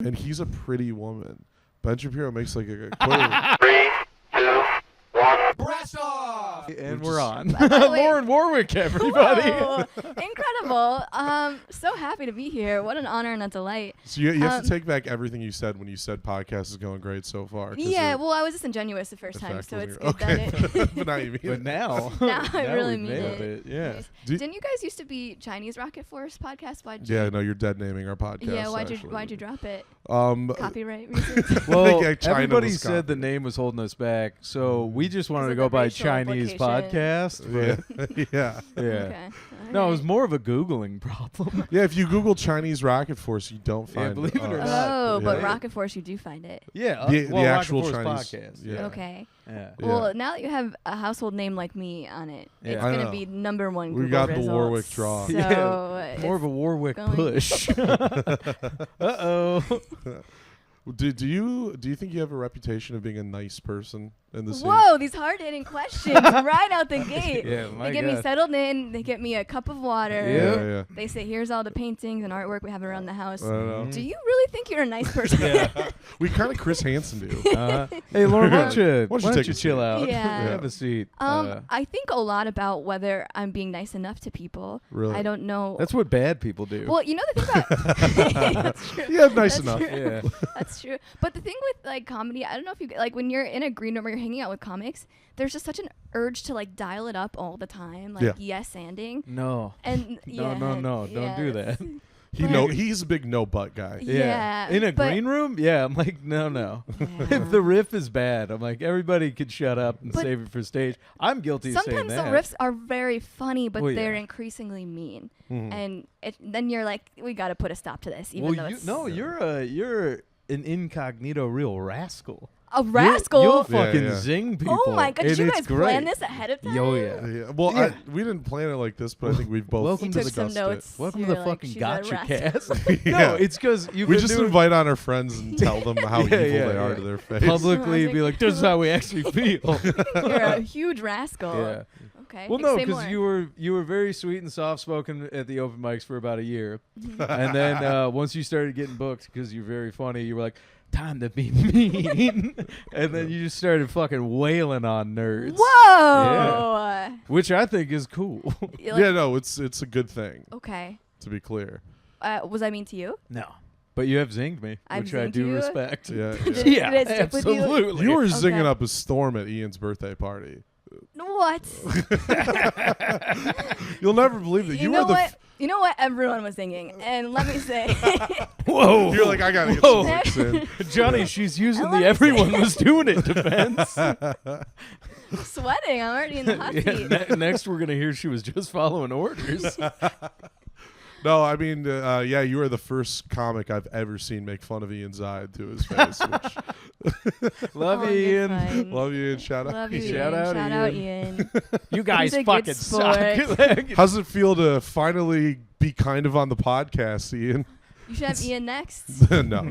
And he's a pretty woman. Ben Shapiro makes like a quote. 3, 2, 1. Blast off! And We're we're just- on. By the way- Lauren Warwick, everybody. Whoa, incredible. So happy to be here. What an honor and a delight. So you have to take back everything you said when you said podcast is going great so far. 'cause Yeah, the well, I was disingenuous the first time, effect so it's wasn't- good that it... but now you mean But it. now, Now I now really we mean nailed it. Yeah. Nice. Do- Didn't you guys used to be Chinese Rocket Force podcast? Why'd you? Yeah, no, you're dead naming our podcast. Yeah, actually. why'd you drop it? I Copyright reasons? think, Well, yeah, China everybody was said the copied. name was holding us back, so we just wanted Is to it go the by racial Chinese implication? podcast. But Yeah. yeah. yeah. Okay. No, it was alright. more of a Googling problem. Yeah, if you Google Chinese Rocket Force, you don't find believe it or us. not. Oh, but Yeah. Rocket Force, you do find it. Yeah, The well, actual Rocket Force Chinese- podcast. yeah. Okay. Yeah. Yeah. Well, now that you have a household name like me on it, Yeah. it's I gonna know. be number one. We Google got the results. Warwick draw. So Yeah. More of a Warwick going- push. Uh-oh. Do you think you have a reputation of being a nice person in the scene? Whoa, these hard-hitting questions right out the gate. Yeah, my They get me God. settled in. They get me a cup of water. Yeah, yeah. They say, "Here's all the paintings and artwork we have around the house." I don't know. Do you really think you're a nice person? Yeah. We kind of Chris Hansen do. Hey, Lauren, why don't you, Why don't you take a chill seat? out? Yeah. Have a seat. I think a lot about whether I'm being nice enough to people. Really? I don't know. That's what bad people do. well, you know the thing about that's true. Yeah, nice That's enough. true. yeah. That's true. But the thing with like comedy, I don't know if you like when you're in a green room or you're hanging out with comics, there's just such an urge to like dial it up all the time, like Yeah. yes-anding. No. And No, no, don't do that. He's a big no butt guy. Yeah. In a but- green room? Yeah, I'm like, no. Yeah. If the riff is bad, I'm like, everybody could shut up and But save it for stage. I'm guilty of saying Sometimes the that. riffs are very funny, but Well, they're yeah. increasingly mean, Mhm. and then you're like, we got to put a stop to this, even well, though you, it's no, you're an incognito real rascal. a rascal. You'll fucking Yeah, yeah. zing people. Oh my god! and Did you it's guys plan great. this ahead of time? Yo, yeah. Yeah. Well, Yeah. we didn't plan it like this, but I think we've both Welcome You to took some discussed notes. Welcome to You're the like, fucking "She's a gotcha rascal." cast. it. No, Yeah. it's because you've We been just doing invite on our friends and tell them how Yeah, evil yeah, they are yeah. to their face. publicly Like, be like, this is how we actually feel. You're a huge rascal. yeah. Okay. Well, no, say because more. you were very sweet and soft spoken at the open mics for about a year, and then once you started getting booked because you're very funny, you were like, time to be mean, and then you just started fucking wailing on nerds. Whoa. Which I think is cool. You're like, Yeah, no, it's a good thing, Okay. to be clear. Was I mean to you? No, but you have zinged me, I've which I zinged do you? respect. Yeah, Did yeah. it- Yeah, did it stick with you? absolutely. You were Okay. zinging up a storm at Ian's birthday party. What? You'll never believe that. You were know the what? You know what? Everyone was singing, and let me say, Whoa! You're like, I gotta get Whoa. some licks in. Johnny, she's using And the let me everyone say- was doing it defense. sweating. I'm already in the hot seat. Next, we're gonna hear she was just following orders. No, I mean, yeah, you are the first comic I've ever seen make fun of Ian's eye to his face. Which, Love Oh, you, you're Ian. fine. love you, and shout out. Love you, Shout Ian. out, Shout out, Ian. Ian. You guys He's a good fucking suck. How's it feel to finally be kind of on the podcast, Ian? You should have Ian next. No.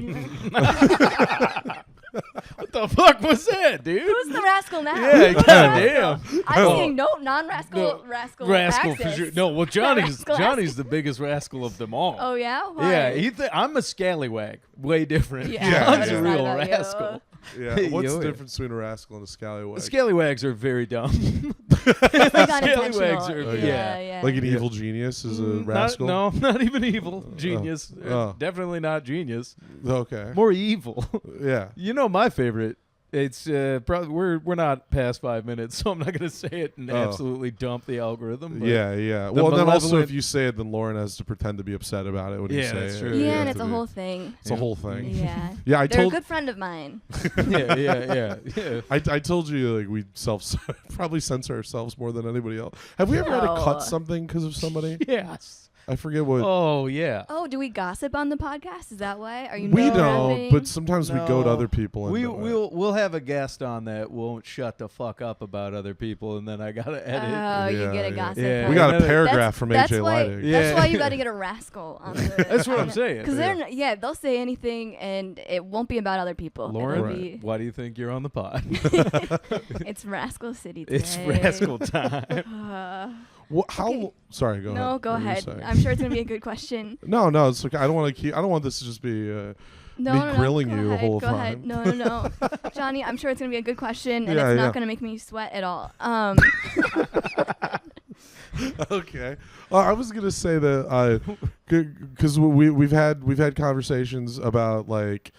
What the fuck was that, dude? Who's the rascal now? Yeah, goddamn. I'm Oh. seeing no non-rascal, No, rascal, Rascal for access. sure. No, well, Johnny's Rascal the biggest rascal of them all. Oh yeah. Why? Yeah, I'm a scallywag. Way different. Yeah, Yeah, John's yeah. a real About you. rascal. Yeah. What's Yo, the yeah. difference between a rascal and a scallywag? Scallywags are very dumb. It's like Scallywags unintentional. are- Oh, yeah, yeah. Like an Yeah. evil genius is a Mm. rascal? Not even evil. Genius. Oh. Definitely not genius. Okay. More evil. Yeah. You know my favorite. It's probably we're not past 5 minutes, so I'm not gonna say it and Oh. absolutely dump the algorithm. But Yeah, yeah. the Well, then also malevolent- if you say it, then Lauren has to pretend to be upset about it when you Yeah, say that's it. true. You Yeah, have and to it's a be- whole thing. It's a whole thing. Yeah. Yeah, I They're told a good friend of mine. yeah. I told you like we probably censor ourselves more than anybody else. Have we ever had to No. cut something because of somebody? Yes. I forget what. Oh yeah. Oh, do we gossip on the podcast? Is that why? Are you? we no don't, rapping? but sometimes we go to No. other people. And do it. We'll have a guest on that won't shut the fuck up about other people, and then I gotta edit. Oh, you Yeah, get a yeah. gossip. Yeah. We part. got a That's- paragraph from that's AJ why, Leidig. Yeah. That's why you got to get a rascal on the. That's what I'm on it. saying. Because they're they'll say anything and it won't be about other people. Lauren, It'll be- why do you think you're on the pod? it's Rascal City today. It's rascal time. How? Okay. Sorry, go ahead. No, go What were you ahead. saying? I'm sure it's gonna be a good question. No, it's okay. I don't want to keep. I don't want this to just be No, me no, no. grilling Go you the ahead, whole go time. ahead. No. Johnny, I'm sure it's going to be a good question, and Yeah, it's yeah. not going to make me sweat at all. Okay. I was gonna say that because we've had conversations about like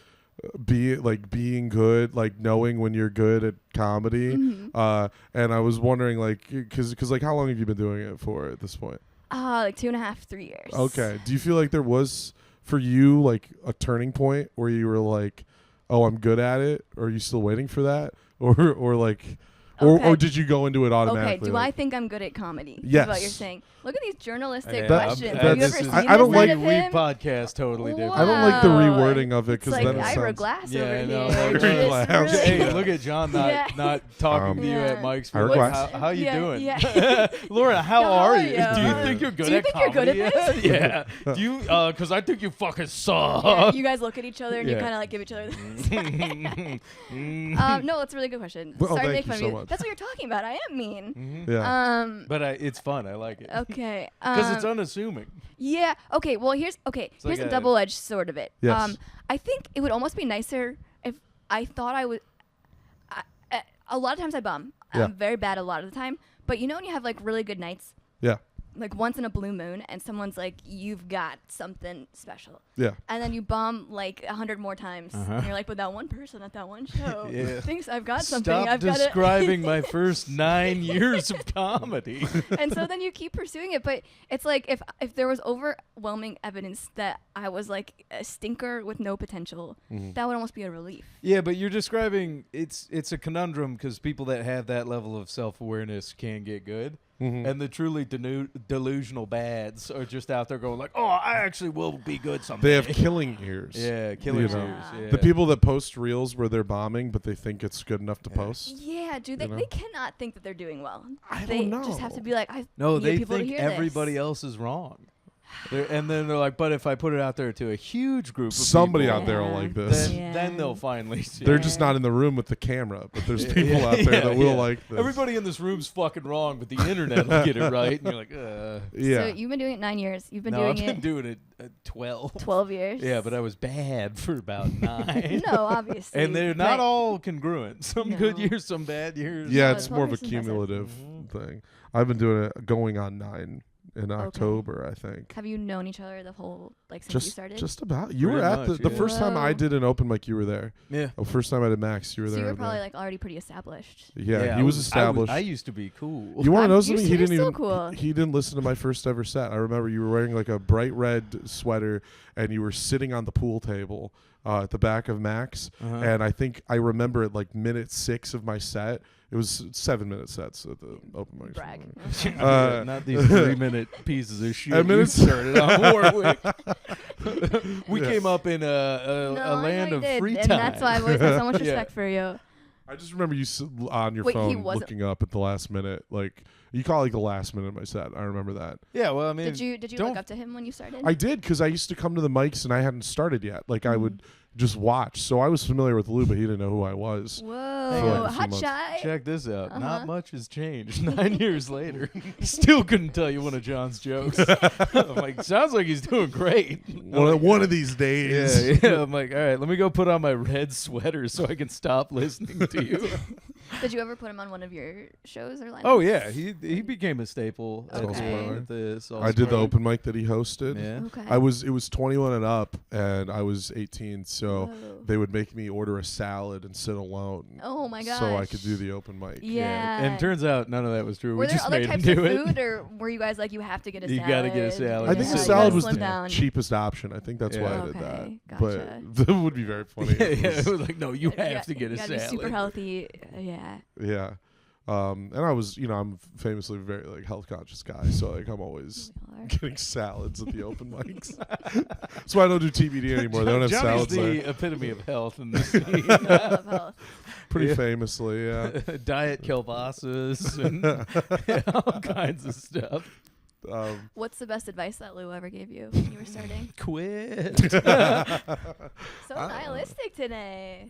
being good, like knowing when you're good at comedy. Mhm. And I was wondering like because like how long have you been doing it for at this point? Like 2.5, 3 years. Okay. Do you feel like there was for you like a turning point where you were like, oh, I'm good at it, or are you still waiting for that, or like? Okay. Or did you go into it automatically? Okay, do I think I'm good at comedy? Yes. Is what you're saying. Look at these journalistic Yeah, questions. that's- Have you ever this is- seen I this don't side like- of we him? podcast totally different. I don't like the Whoa. rewording of it It's because like then it Ira sounds. Glass Yeah, over I know. here. Ira Just Glass. really- Hey, look at John Yeah. not talking to you Yeah. at Mike's. Ira Like, Glass. how you Yeah, doing? yeah. Laura, how How are are you? you? Do you think you're good Do you at think you're good at comedy? this? Yeah. Do you? Because I think you fucking suck. Yeah, you guys look at each other and you Yeah. kind of like give each other. Mm. No, that's a really good question. Well, Sorry to thank make you fun so of you. much. That's what you're talking about. I am mean. Mhm. Yeah. But it's fun. I like it. Okay. Because it's unassuming. Yeah. Okay. Well, here's like a a- double-edged sword of it. Yes. I think it would almost be nicer if I thought I would. A lot of times I bum. Yeah. I'm very bad a lot of the time. But you know when you have like really good nights, Yeah. like once in a blue moon, and someone's like, "You've got something special," Yeah. and then you bum like 100 more times, and you're like, "But that one person at that one show Yeah. thinks I've got something. Stop I've got it." describing my first 9 years of comedy. And so then you keep pursuing it, but it's like if there was overwhelming evidence that I was like a stinker with no potential, that would almost be a relief. Yeah, but you're describing it's a conundrum because people that have that level of self-awareness can get good. Mhm. And the truly delusional bads are just out there going like, "Oh, I actually will be good someday." They have killing ears. yeah, killing You know. ears. Yeah. The people that post reels where they're bombing, but they think it's good enough to post. Yeah, dude, they, You know? they cannot think that they're doing well. I They don't just have to know. be like, I No, need they people to think hear everybody this. else is wrong. And then they're like, but if I put it out there to a huge group of Somebody people, out there will Yeah. like this. then, Yeah. then they'll finally see. They're it. just not in the room with the camera, but there's Yeah, people out there that will like this. Everybody in this room's fucking wrong, but the internet will get it right. And you're like, Yeah. So you've been doing it 9 years. You've been no, doing I've been it doing it 12. 12 years. Yeah, but I was bad for about 9. No, obviously. And they're not but- all congruent. Some good No. years, some bad years. Yeah, No, it's 12 more of a years is impressive. cumulative Mhm. thing. I've been doing it going on 9 in October, I think. Have you known each other the whole since you started? Just about. You Pretty were at much, the yeah. first time I Whoa. did an open mic. You were there. Yeah. The first time I did Max, you were so there. you were and probably then- like already pretty established. yeah, he was established. I used to be cool. You want to know You're something? still- He didn't you're even. still cool. He didn't listen to my first ever set. I remember you were wearing like a bright red sweater, and you were sitting on the pool table at the back of Max. Uh-huh. And I think I remember at like minute 6 of my set. It was 7-minute sets at the open mic. Brag. Not these 3-minute pieces of shit a you minute- started on Warwick. We Yeah. came up in No, a I land know of you did, free and time. that's why I've always had so much Yeah. respect for you. I just remember you on your Wait, he phone wasn't- looking up at the last minute. Like you call it like the last minute of my set. I remember that. Yeah, well, I mean, Did you don't- look up to him when you started? I did because I used to come to the mics and I hadn't started yet. Like I Mm-hmm. would just watch. So I was familiar with Lou, but he didn't know who I was. Whoa, like a few hot months. shot. check this out. Uh-huh. Not much has changed. 9 years later, still couldn't tell you one of John's jokes. I'm like, sounds like he's doing great. One of these days. Yeah. I'm like, all right, let me go put on my red sweater so I can stop listening to you. Did you ever put him on one of your shows or lineups? Oh yeah, he became a staple at Soul the, Spoiler. at the Soul I did the Spoiler. open mic that he hosted. Yeah. Okay. It was 21 and up, and I was 18, so Whoa. they would make me order a salad and sit alone. Oh my gosh. So I could do the open mic. Yeah. And turns out none of that was true. Were we there just other made him types do of it. food, or were you guys like, you have to get a You salad? gotta get a salad. I think Yeah. the You salad gotta was slim the down. cheapest option. I think that's why I did that. Okay, But gotcha. that would be very funny. yeah, It yeah, was- it was like, no, you You have got- to get you a gotta be salad. super healthy. Yeah. Yeah. And I was, I'm famously a very like health conscious guy, so like I'm always We all are. getting salads at the open mics. That's why I don't do TBD anymore. They don't have Johnny's salads the there. epitome of health in the scene. Love health. Pretty Yeah. famously, yeah. Diet kielbasa's and all kinds of stuff. What's the best advice that Lou ever gave you when you were starting? Quit. So nihilistic today.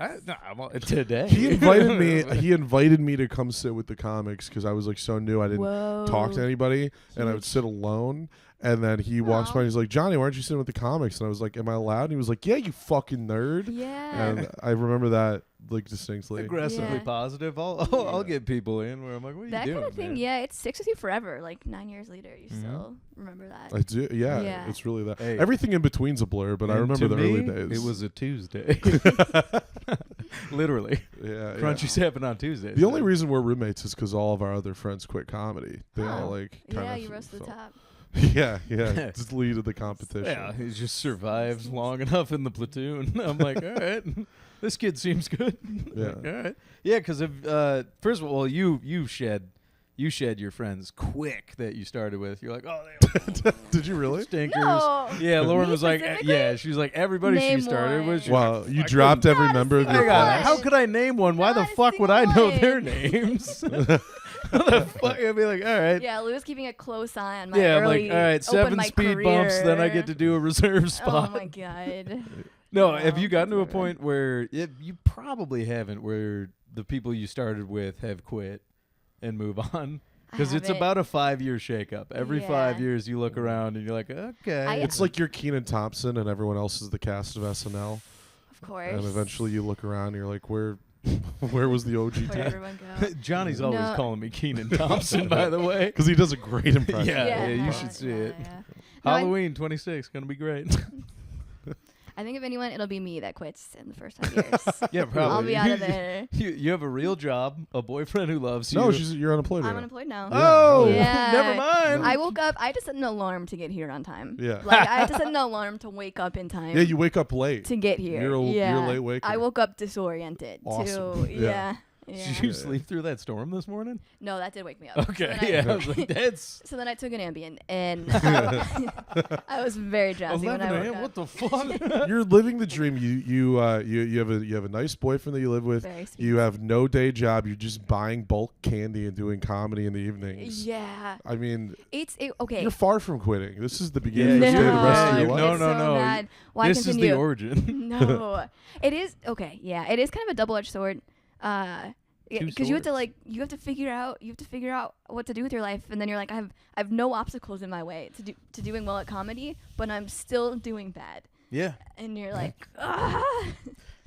Today. He invited me to come sit with the comics because I was like so new. I didn't talk to anybody, and I would sit alone. And then he walks by and he's like, Johnny, why aren't you sitting with the comics? And I was like, am I allowed? And he was like, yeah, you fucking nerd. Yeah. And I remember that like distinctly. Aggressively positive. I'll get people in where I'm like, what are you doing? That kind of thing, man? yeah, it sticks with you forever. Like 9 years later, you still remember that. I do, yeah, Yeah. it's really that. Hey. Everything in between's a blur, but I And remember to the me, early days. It was a Tuesday. Literally. yeah. Crunchy's happen on Tuesdays. The only reason we're roommates is because all of our other friends quit comedy. They all like kind Yeah, of you rose to the top. yeah, just lead of the competition. Yeah, he just survived long enough in the platoon. I'm like, all right, this kid seems good. Yeah. Like, all right. Yeah, because first of all, you shed your friends quick that you started with. You're like, oh, they Did you really? stinkers. No. Yeah, Lauren Me was like, specifically? yeah, she's like, everybody Name she started with. one. she's Wow, like, you I dropped couldn't- every member of Not your a Hang on, single class. how could I name one? Why the Not a fuck would I single know their one. names? How the fuck? I'd be like, all right. Yeah, Lou was keeping a close eye on my Yeah, I'm early like, all right, open 7 mic speed bumps, then I get to do a reserve Oh spot. my god. No, No, have you gotten to a never. point where you probably haven't, where the people you started with have quit and move on? Because it's haven't. about a 5-year shakeup. Every 5 Yeah. years you look around and you're like, okay. It's like you're Kenan Thompson and everyone else is the cast of SNL. Of course. And eventually you look around and you're like, where was the OG Where'd team? everyone go? Johnny's always No. calling me Keenan Thompson, by the way. Because he does a great impression. Yeah, you no, should see yeah, it. yeah. No, I- Halloween 26, gonna be great. I think if anyone, it'll be me that quits in the first 5 years. Yeah, probably. I'll be out of there. You have a real job, a boyfriend who loves you. No, you're unemployed. I'm right? unemployed now. Oh, Yeah. never mind. I woke up. I had to set an alarm to get here on time. Yeah. Like I had to set an alarm to wake up in time. Yeah, you wake up late. to get here. You're a late waker. I woke up disoriented. Awesome. Too. Yeah. Yeah. Did you sleep through that storm this morning? No, that did wake me up. Okay, So then yeah. I was like, that's So then I took an Ambien, and I was very drowsy when 11 I woke a.m. up. What the fuck? You're living the dream. You have a nice boyfriend that you live with. Very sweet. You have no day job. You're just buying bulk candy and doing comedy in the evenings. Yeah. I mean, Okay. you're far from quitting. This is the beginning Yeah, of the no. rest of Yeah, your no, life. no, It's so no. bad. Why This is continue? the origin. No, it is okay. Yeah, it is kind of a double-edged sword. Two Because you have to swords. figure out what to do with your life, and then you're like, I have no obstacles in my way to doing well at comedy, but I'm still doing bad, Yeah. and you're like, ah.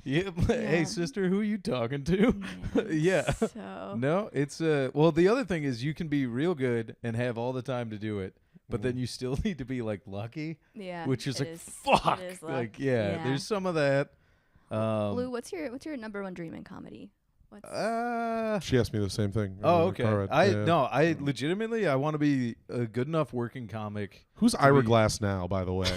Yep. Yeah. Hey, sister, who are you talking to? Yeah. So No, it's well, the other thing is you can be real good and have all the time to do it, but then you still need to be like lucky, yeah, which is it like is- fuck. It is luck. Like yeah, there's some of that. Lou, what's your number one dream in comedy? What's She asked me the same thing. Oh, in the okay. car ride. Yeah. I legitimately I want to be a good enough working comic. Who's to Ira be- Glass now, by the way?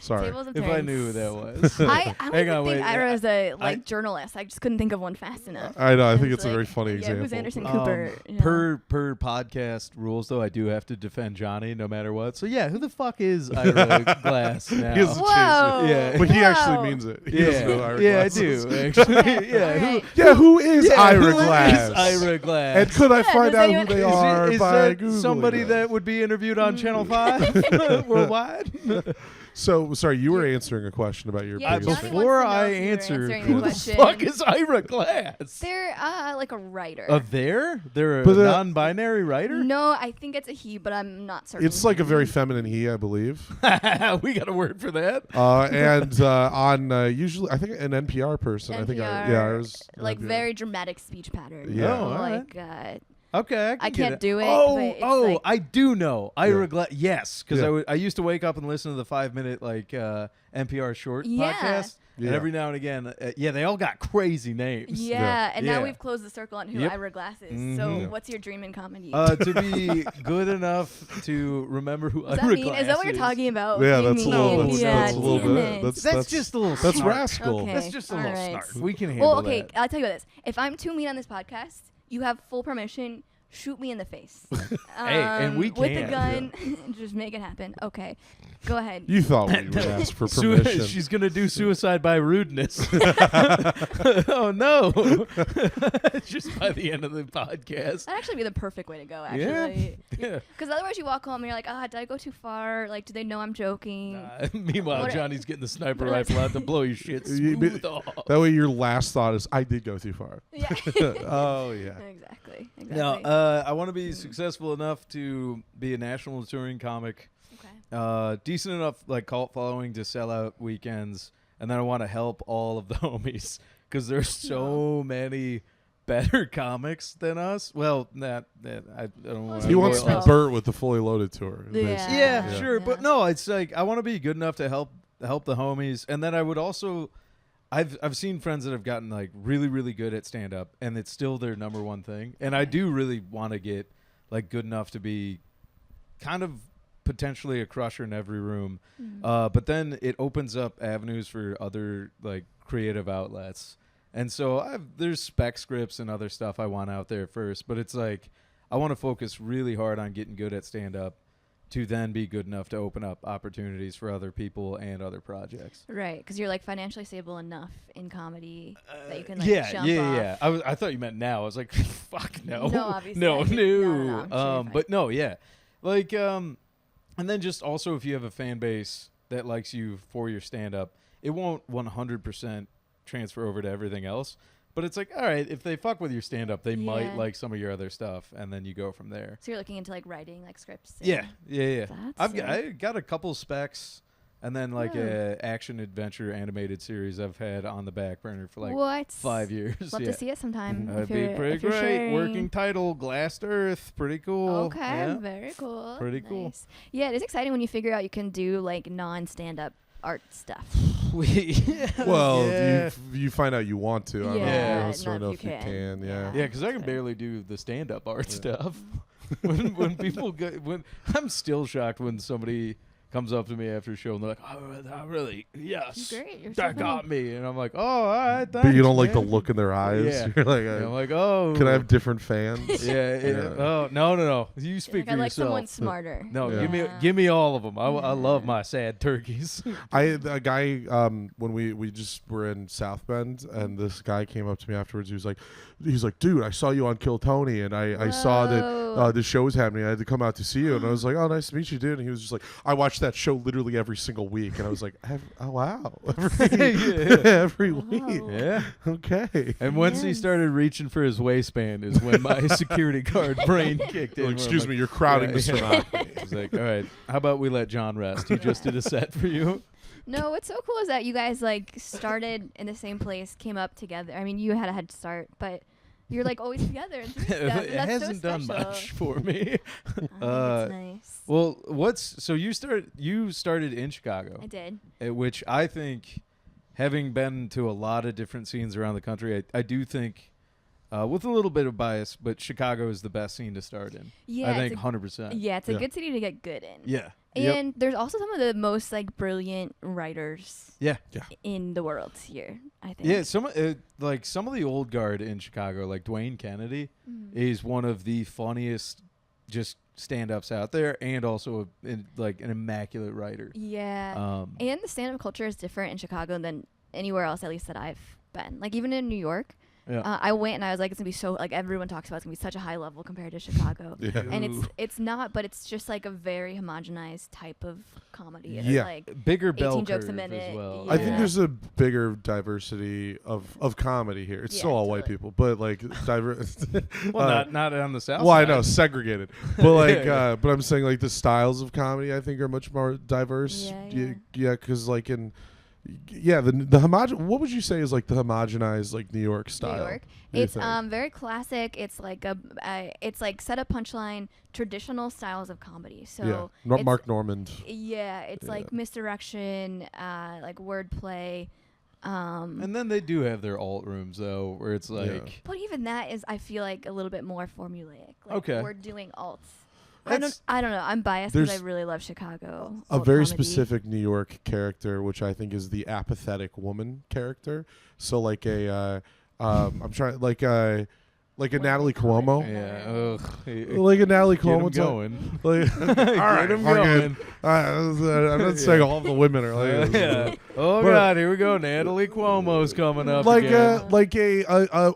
Sorry. Tables of If I Turns. knew who that was. I don't Hang even on, think wait. Ira is a I- journalist. I just couldn't think of one fast enough. I know. I think was it's a very funny yeah, example. Who's Anderson Cooper? you know? Per podcast rules, though, I do have to defend Johnny no matter what. So yeah, who the fuck is Ira Glass now? He has a Whoa. Yeah. But he Whoa. actually means it. He doesn't know Ira yeah, I Glass is. do actually. yeah, who, Alright. Yeah, who is yeah, Ira who Glass? is Ira Glass? And could I Yeah, find does out anyone- who they Is it- are is by that Googling somebody them? that would be interviewed on Channel 5 worldwide? So, sorry, you were answering a question about your Yeah, biggest Johnny fan. Before wants to know I if you were answer, answering who the the question. fuck is Ira Glass? They're like a writer. They're a But, non-binary writer? No, I think it's a he, but I'm not certain. It's like a very feminine he, I believe. We got a word for that. And on usually, I think an NPR person. I think NPR, Ira's like NPR. very dramatic speech pattern. Yeah. Oh, all like Okay, I get can't it. do it, Oh, but it's like- I do know Ira Yeah. Glass. Yes, because Yeah. I used to wake up and listen to the 5-minute like NPR short Yeah. podcast, Yeah. and every now and again, they all got crazy names. yeah, and now Yeah. we've closed the circle on who Yep. Ira Glass is. Mhm. So Yeah. what's your dream in comedy? To be good enough to remember who Is that Ira mean? Glass Is that what you're talking about? Yeah, You that's a mean? little bit- Yeah, that's a little damn bit- it. That's just a little. That's snark. rascal. Okay. That's just a little Alright. snark. We can handle Well, okay, that. I'll tell you this. If I'm too mean on this podcast, you have full permission shoot me in the face. and we with can. a gun, just make it happen. Okay, go ahead. You thought we would ask for permission. She's gonna do suicide by rudeness. Oh no! Just by the end of the podcast. That'd actually be the perfect way to go. Yeah. Actually, Yeah. because otherwise you walk home and you're like, did I go too far? Like, do they know I'm joking? Meanwhile, What- Johnny's getting the sniper What- rifle out to blow your shit You- but- smooth off. That way, your last thought is, "I did go too far." Yeah. Oh yeah. Exactly. No, I want to be successful enough to be a national touring comic. Okay. Decent enough like cult following to sell out weekends, and then I want to help all of the homies because there's so many better comics than us. Well, I don't want He wants to be Well- Bert with the fully loaded tour. Yeah. basically. Yeah, Yeah. sure, but Yeah. no, it's like I want to be good enough to help the homies, and then I would also. I've seen friends that have gotten like really really good at stand up, and it's still their number one thing. And I do really want to get like good enough to be kind of potentially a crusher in every room. But then it opens up avenues for other like creative outlets. And so there's spec scripts and other stuff I want out there first, but it's like I want to focus really hard on getting good at stand up to then be good enough to open up opportunities for other people and other projects. Right, because you're like financially stable enough in comedy that you can like yeah, jump yeah, off. yeah. I thought you meant now. I was like, fuck no. No, obviously. No, I think- no, I'm sure you're but no, yeah. Like, and then just also if you have a fan base that likes you for your stand up, it won't 100% transfer over to everything else. But it's like, all right, if they fuck with your stand up, they might Yeah. like some of your other stuff, and then you go from there. So you're looking into like writing like scripts. Yeah. That's I got a couple specs, and then like Oh. a action adventure animated series I've had on the back burner for like what? 5 years. Love yeah. to see it sometime. That'd if be you're, pretty if you're great. sharing. Working title, Glassed Earth. Pretty cool. Okay, Yeah. very cool. Pretty cool. Nice. Yeah, it is exciting when you figure out you can do like non-stand-up art stuff. Well, yeah. you find out you want to. I don't know. Yeah, I also not know if if you you can. can. Yeah. Yeah, because I can Okay. barely do the stand-up art Yeah. stuff. when people go, when I'm still shocked when somebody comes up to me after a show and they're like, "Oh, really? Yes, You're great. You're so that got funny. me," and I'm like, "Oh, all right, thanks, But you don't like the man." look in their eyes. Yeah. You're like, And I'm like, "Oh, can I have different fans? Yeah, yeah. Yeah. Oh, no. You speak Like, I for like someone yourself. smarter. No, Yeah. give me all of them. I love Yeah. my sad turkeys. A guy when we just were in South Bend, and this guy came up to me afterwards. He's like, dude, I saw you on Kill Tony, and I saw that Whoa. the show was happening. I had to come out to see you, and I was like, oh, nice to meet you, dude. And he was just like, I watch that show literally every single week, and I was like, oh wow, every week, Wow. Yeah. okay. And once he Yes. started reaching for his waistband is when my security guard brain kicked in. Well, where I'm excuse like, me, you're crowding yeah, Mr. yeah. Monopoly. He's like, all right, how about we let John rest? He just did a set for you. No, what's so cool is that you guys like started in the same place, came up together. I mean, you had a head start, but you're like always together. And doing stuff, and It that's hasn't so done special. much for me. That's nice. Well, so you started in Chicago, I did. which I think, having been to a lot of different scenes around the country, I do think, with a little bit of bias, but Chicago is the best scene to start in. Yeah, I think it's 100%. Yeah, it's a Yeah. good city to get good in. Yeah. Yep. And there's also some of the most like brilliant writers Yeah. in the world here, I think. Yeah, some of the old guard in Chicago, like Dwayne Kennedy, Mhm. is one of the funniest just stand-ups out there, and also an immaculate writer. Yeah. And the stand-up culture is different in Chicago than anywhere else, at least that I've been. Like even in New York, Yeah. I went and I was like, it's gonna be so like everyone talks about it's gonna be such a high level compared to Chicago. Yeah. And Ooh. it's not, but it's just like a very homogenized type of comedy. It's Yeah. like Bigger bell 18 jokes a curve minute, as well. I think Yeah. there's a bigger diversity of comedy here. It's Yeah, still all white totally. people, but like diverse. well, not on the south. Well, I side. know segregated, but like, Yeah. but I'm saying like the styles of comedy I think are much more diverse. Yeah, yeah, because like in, the homogen. What would you say is like the homogenized like New York style? New York. do you It's think? very classic. It's like it's like set up punchline, traditional styles of comedy. So yeah, it's- Mark Normand. yeah, it's Yeah. like misdirection, like wordplay. And then they do have their alt rooms though, where it's like, But even that is, I feel like, a little bit more formulaic. Like Okay. we're doing alts. That's- I don't know. I'm biased because I There's really love Chicago. A alt very comedy. specific New York character, which I think is the apathetic woman character. So like a, I'm trying like Like a What do Natalie they call it? Cuomo. Yeah. Ugh. Like a Natalie Get 'em Cuomo. going. Like, all right, Get 'em fuck it. going. I'm not saying all the women are like this. Yeah. Oh But- God, here we go. Natalie Cuomo's coming up Like again.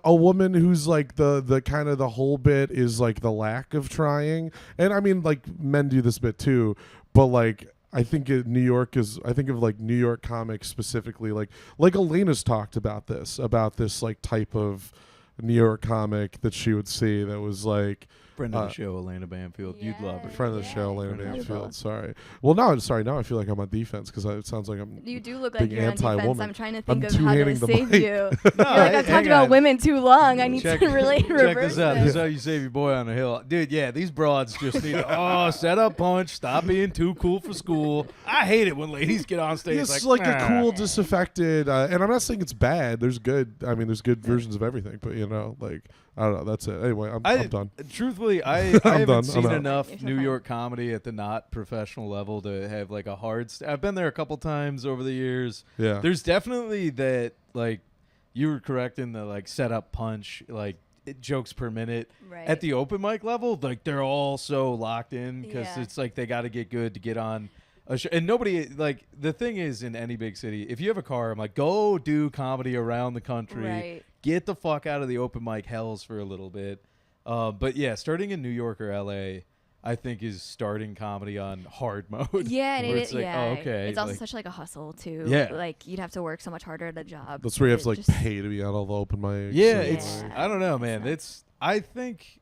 a woman who's like the kind of the whole bit is like the lack of trying, and I mean like men do this bit too, but like I think I think of like New York comics specifically, like Elena's talked about this like type of New York comic that she would see that was like Friend of the show, Elena Banfield. You'd love her. friend of the show, Elena Friend of the show. Banfield. Sorry. Well, now I feel like I'm on defense because it sounds like I'm. You do look like Big you're on defense. anti-woman. I'm trying to I'm think of how to two-handing the save mic. you. No, You're like, I've hang talked about on. women too long. I need Check- to really Check reverse this out. This this. is how you save your boy on the hill. Dude, yeah, these broads just need to, set up punch, stop being too cool for school. I hate it when ladies get on stage It's like like a "Nah." cool, disaffected, and I'm not saying it's bad. There's good. I mean, there's good versions of everything, but like I don't know. That's it. Anyway, I'm done. Truthfully, I haven't done. seen I'm out. enough You're so New fine. York comedy at the not professional level to have like a hard. I've been there a couple times over the years. Yeah. There's definitely that, like, you were correct in the like set up punch, like jokes per minute. Right. At the open mic level, like they're all so locked in because Yeah. it's like they got to get good to get on a show. And nobody, like, the thing is in any big city, if you have a car, I'm like, go do comedy around the country. Right. Get the fuck out of the open mic hells for a little bit. But yeah, starting in New York or LA, I think is starting comedy on hard mode. Yeah, and where it it's is. like, Yeah, oh, okay. it's also like, such like a hustle too. Yeah. Like you'd have to work so much harder at a job. That's where you have to like Just- pay to be on all the open mics. yeah, and, it's like- I don't know, man. nuts. I think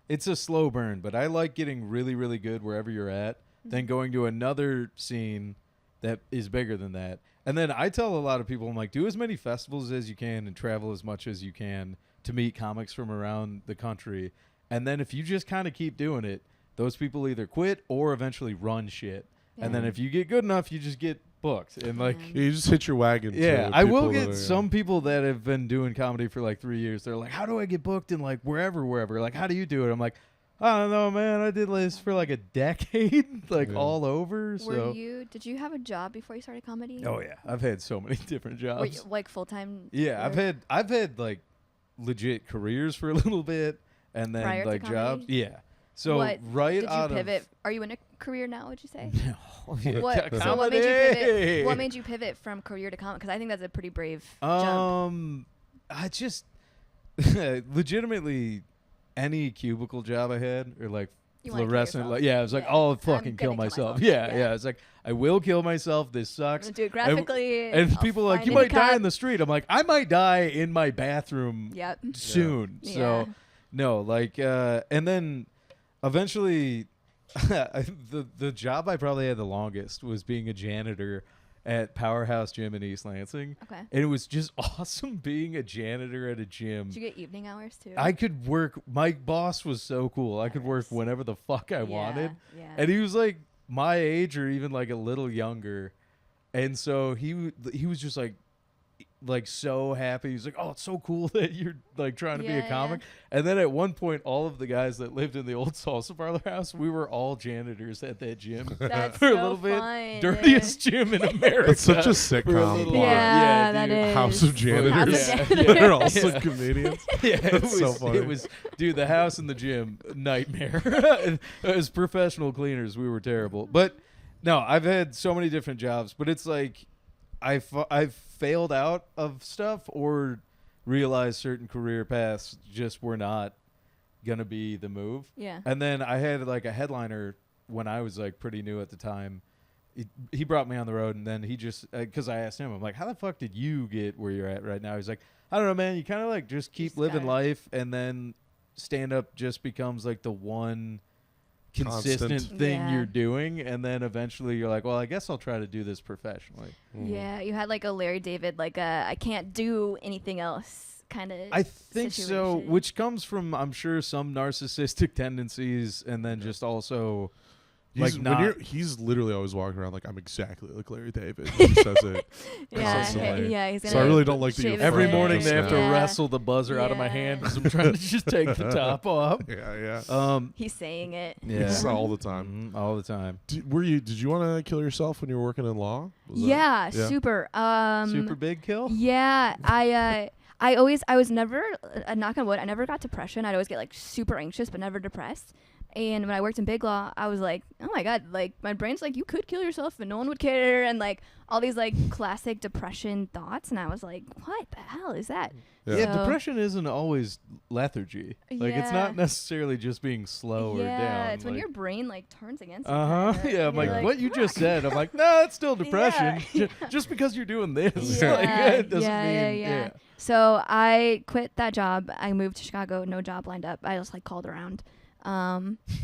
it's a slow burn, but I like getting really, really good wherever you're at, then going to another scene that is bigger than that. And then I tell a lot of people, I'm like, do as many festivals as you can and travel as much as you can to meet comics from around the country. And then if you just kind of keep doing it, those people either quit or eventually run shit. And then Yeah. if you get good enough, you just get booked. And like, Yeah. you just hit your wagon. yeah, to I will people that get are- some people that have been doing comedy for like 3 years. They're like, how do I get booked in like wherever? Like, how do you do it? I'm like, I don't know, man. I did this for like a decade, like Yeah. all over. So, Did you have a job before you started comedy? oh yeah, I've had so many different Were jobs. you, like full time? Yeah, I've had like legit careers for a little bit, and then Prior to like jobs. comedy? Yeah. So what right did you out pivot? Are you in a career now? Would you say? of yeah, What? comedy. So what made you pivot? What made you pivot from career to comedy? Because I think that's a pretty brave jump. I just legitimately any cubicle job I had or like You wanna kill fluorescent, yourself? like yeah, I was like, Yeah. I'll I'm fucking kill gonna kill myself. myself. Yeah, Yeah. It's like I will kill myself. This I'm sucks. gonna do it graphically. And I'll people are like, find you any might die cop. in the street. I'm like, I might die in my bathroom Yep. soon. Yeah. So no, like, and then eventually, the job I probably had the longest was being a janitor at Powerhouse Gym in East Lansing. Okay. And it was just awesome being a janitor at a gym. Did you get evening hours too? I could work. My boss was so cool. I could work whenever the fuck I wanted. Yeah. And he was like my age or even like a little younger. And so he was just like so happy. He was like, "Oh, it's so cool that you're like trying to be a Yeah, comic." And then at one point, all of the guys that lived in the old salsa parlor house, we were all janitors at that gym That's for so a little bit. fun. Dirtiest gym in America. That's such a for a sitcom. little plot. Yeah, while. that dude. is. House of Janitors. House of Yeah. Janitors. They're also Yeah. Yeah, comedians. it That's was, so funny. It was, dude, the house and the gym, nightmare. As professional cleaners, we were terrible. But no, I've had so many different jobs, but it's like I've failed out of stuff or realized certain career paths just were not going to be the move. Yeah. And then I had like a headliner when I was like pretty new at the time. He brought me on the road, and then he just because I asked him, I'm like, how the fuck did you get where you're at right now? He's like, I don't know, man. You kind of like just keep Just living gotta- life, and then stand up just becomes like the one consistent Constant. thing Yeah. you're doing, and then eventually you're like, well, I guess I'll try to do this professionally. Yeah, you had like a Larry David, like a I can't do anything else kind of. I think so, which comes from I'm sure some narcissistic tendencies, and then just also. He's, Like not- he's literally always walking around like I'm exactly like Larry David. He says it. yeah, constantly. yeah, he's gonna. So I really don't like that shave you're his Every friend morning just they have to now. wrestle the buzzer out of my hand Yeah. because I'm trying to just take the top off. Yeah, yeah. He's saying it. Yeah. It's all the time. All the time. Did you want to kill yourself when you were working in law? Was that- Yeah, yeah. super. Super big kill? Yeah, I I was never, knock on wood, I never got depression. I'd always get like super anxious, but never depressed. And when I worked in Big Law, I was like, oh my God, like my brain's like, you could kill yourself and no one would care. And like all these like classic depression thoughts. And I was like, what the hell is that? Yeah, So- depression isn't always lethargy. Like it's Yeah. not necessarily just being slow or down. Yeah, it's when like- your brain like turns against you. Uh-huh. kinda. Yeah, I'm You're like, what you just "Fuck." said. I'm like, no, it's still depression. Yeah. Just because you're doing this. Yeah, like, it doesn't yeah, mean yeah. So I quit that job. I moved to Chicago. No job lined up. I just like called around.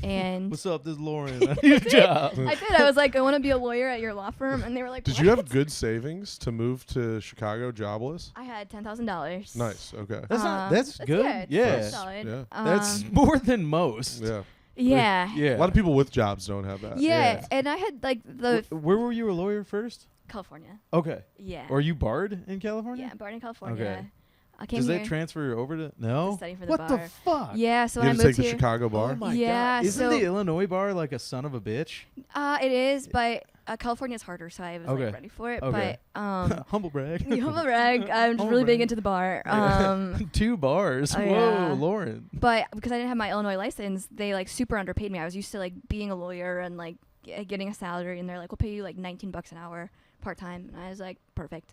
And What's up? This is Lauren. I need a job. I did. I was like, I want to be a lawyer at your law firm, and they were like, Did what? you have good savings to move to Chicago jobless? I had $10,000. Nice. Okay. That's not. That's That's good. Yeah, Yeah. that's solid. Yeah. That's Um, more than most. Yeah. yeah. Yeah. A lot of people with jobs don't have that. Yeah, Yeah. and I had like the Where were you a lawyer first? California. Okay. Yeah. Or you barred in California? Yeah, born in California. Okay. I came Does here that transfer over to no? to study for the What bar. the fuck? Yeah, so You I had to moved take the here. Chicago bar. Oh my Yeah, god! Isn't so- the Illinois bar like a son of a bitch? It is, but California's harder, so I was Okay. like ready for it. Okay. But Humble brag. humble brag, I'm just Humble really big brag. into the bar. 2 bars. Oh, Whoa, yeah. Lauren. But because I didn't have my Illinois license, they like super underpaid me. I was used to like being a lawyer and like getting a salary, and they're like, we'll pay you like $19 an hour part time, and I was like, perfect.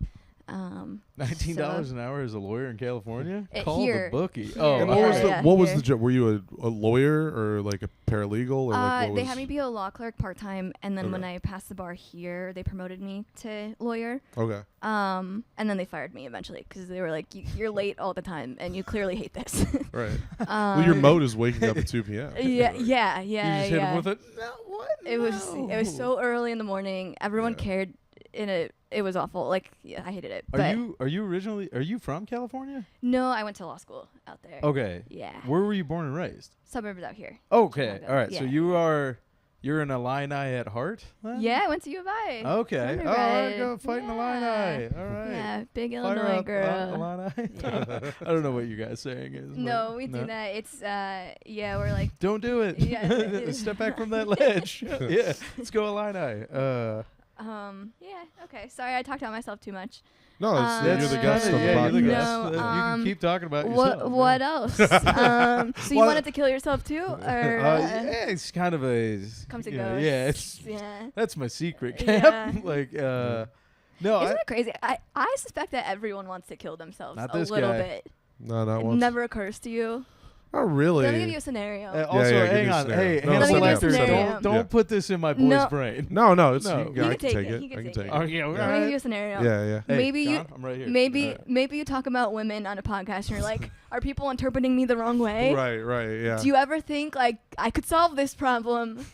$19 an hour as a lawyer in California? Call here. the bookie. Here, Oh, And yeah, what was the yeah, what was here. the job? Were you a lawyer or like a paralegal or like what They was? had me be a law clerk part time, and then when Okay. I passed the bar here, they promoted me to lawyer. Okay. And then they fired me eventually because they were like, you're late all the time, and you clearly hate this. Right. Well, your mode is waking up at 2 p.m. Yeah, You yeah. just hit him with it. No, what? It was so early in the morning. Everyone Yeah. cared. It was awful. Like, yeah, I hated it. Are But you from California? no, I went to law school out there. Okay. Yeah. Where were you born and raised? Suburbs out here. Okay. Chicago. All right. So Yeah. you're an Illini at heart? then? Yeah, I went to U of I. Okay. All right. Undergrad. Go fighting Illini. All right. Yeah, big Fire Illinois up, girl. Illini. Yeah. I don't know what you guys saying is. but No, we do that. It's yeah, we're like Don't do it. Yeah. Step back from that ledge. Yeah. Let's go Illini. yeah, okay. Sorry, I talked about myself too much. No, it's, you're the That's guest on the yeah, you're the podcast. guest. No, you can keep talking about What yourself. what yeah. else? So you Well, wanted to kill yourself too, or Yeah, it's kind of a comes and you know, goes? yeah, it's Yeah. that's my secret Yeah. camp. Like no, Isn't I, that crazy? I suspect that everyone wants to kill themselves Not a this little guy. bit. No, not It once. never occurs to you. Not really. Let me give you a scenario. also yeah, give hang me a on. scenario. Hey, No, hand Let me give you a selectors, scenario. don't Yeah. put this in my boy's No. brain. No, it's No. yeah, You I can can take it. He I can can take take it. Oh, it. yeah, Let me give you a scenario. Yeah, yeah. Hey, maybe you John, I'm right here. maybe you talk about women on a podcast and you're like, are people interpreting me the wrong way? Right, yeah. Do you ever think like I could solve this problem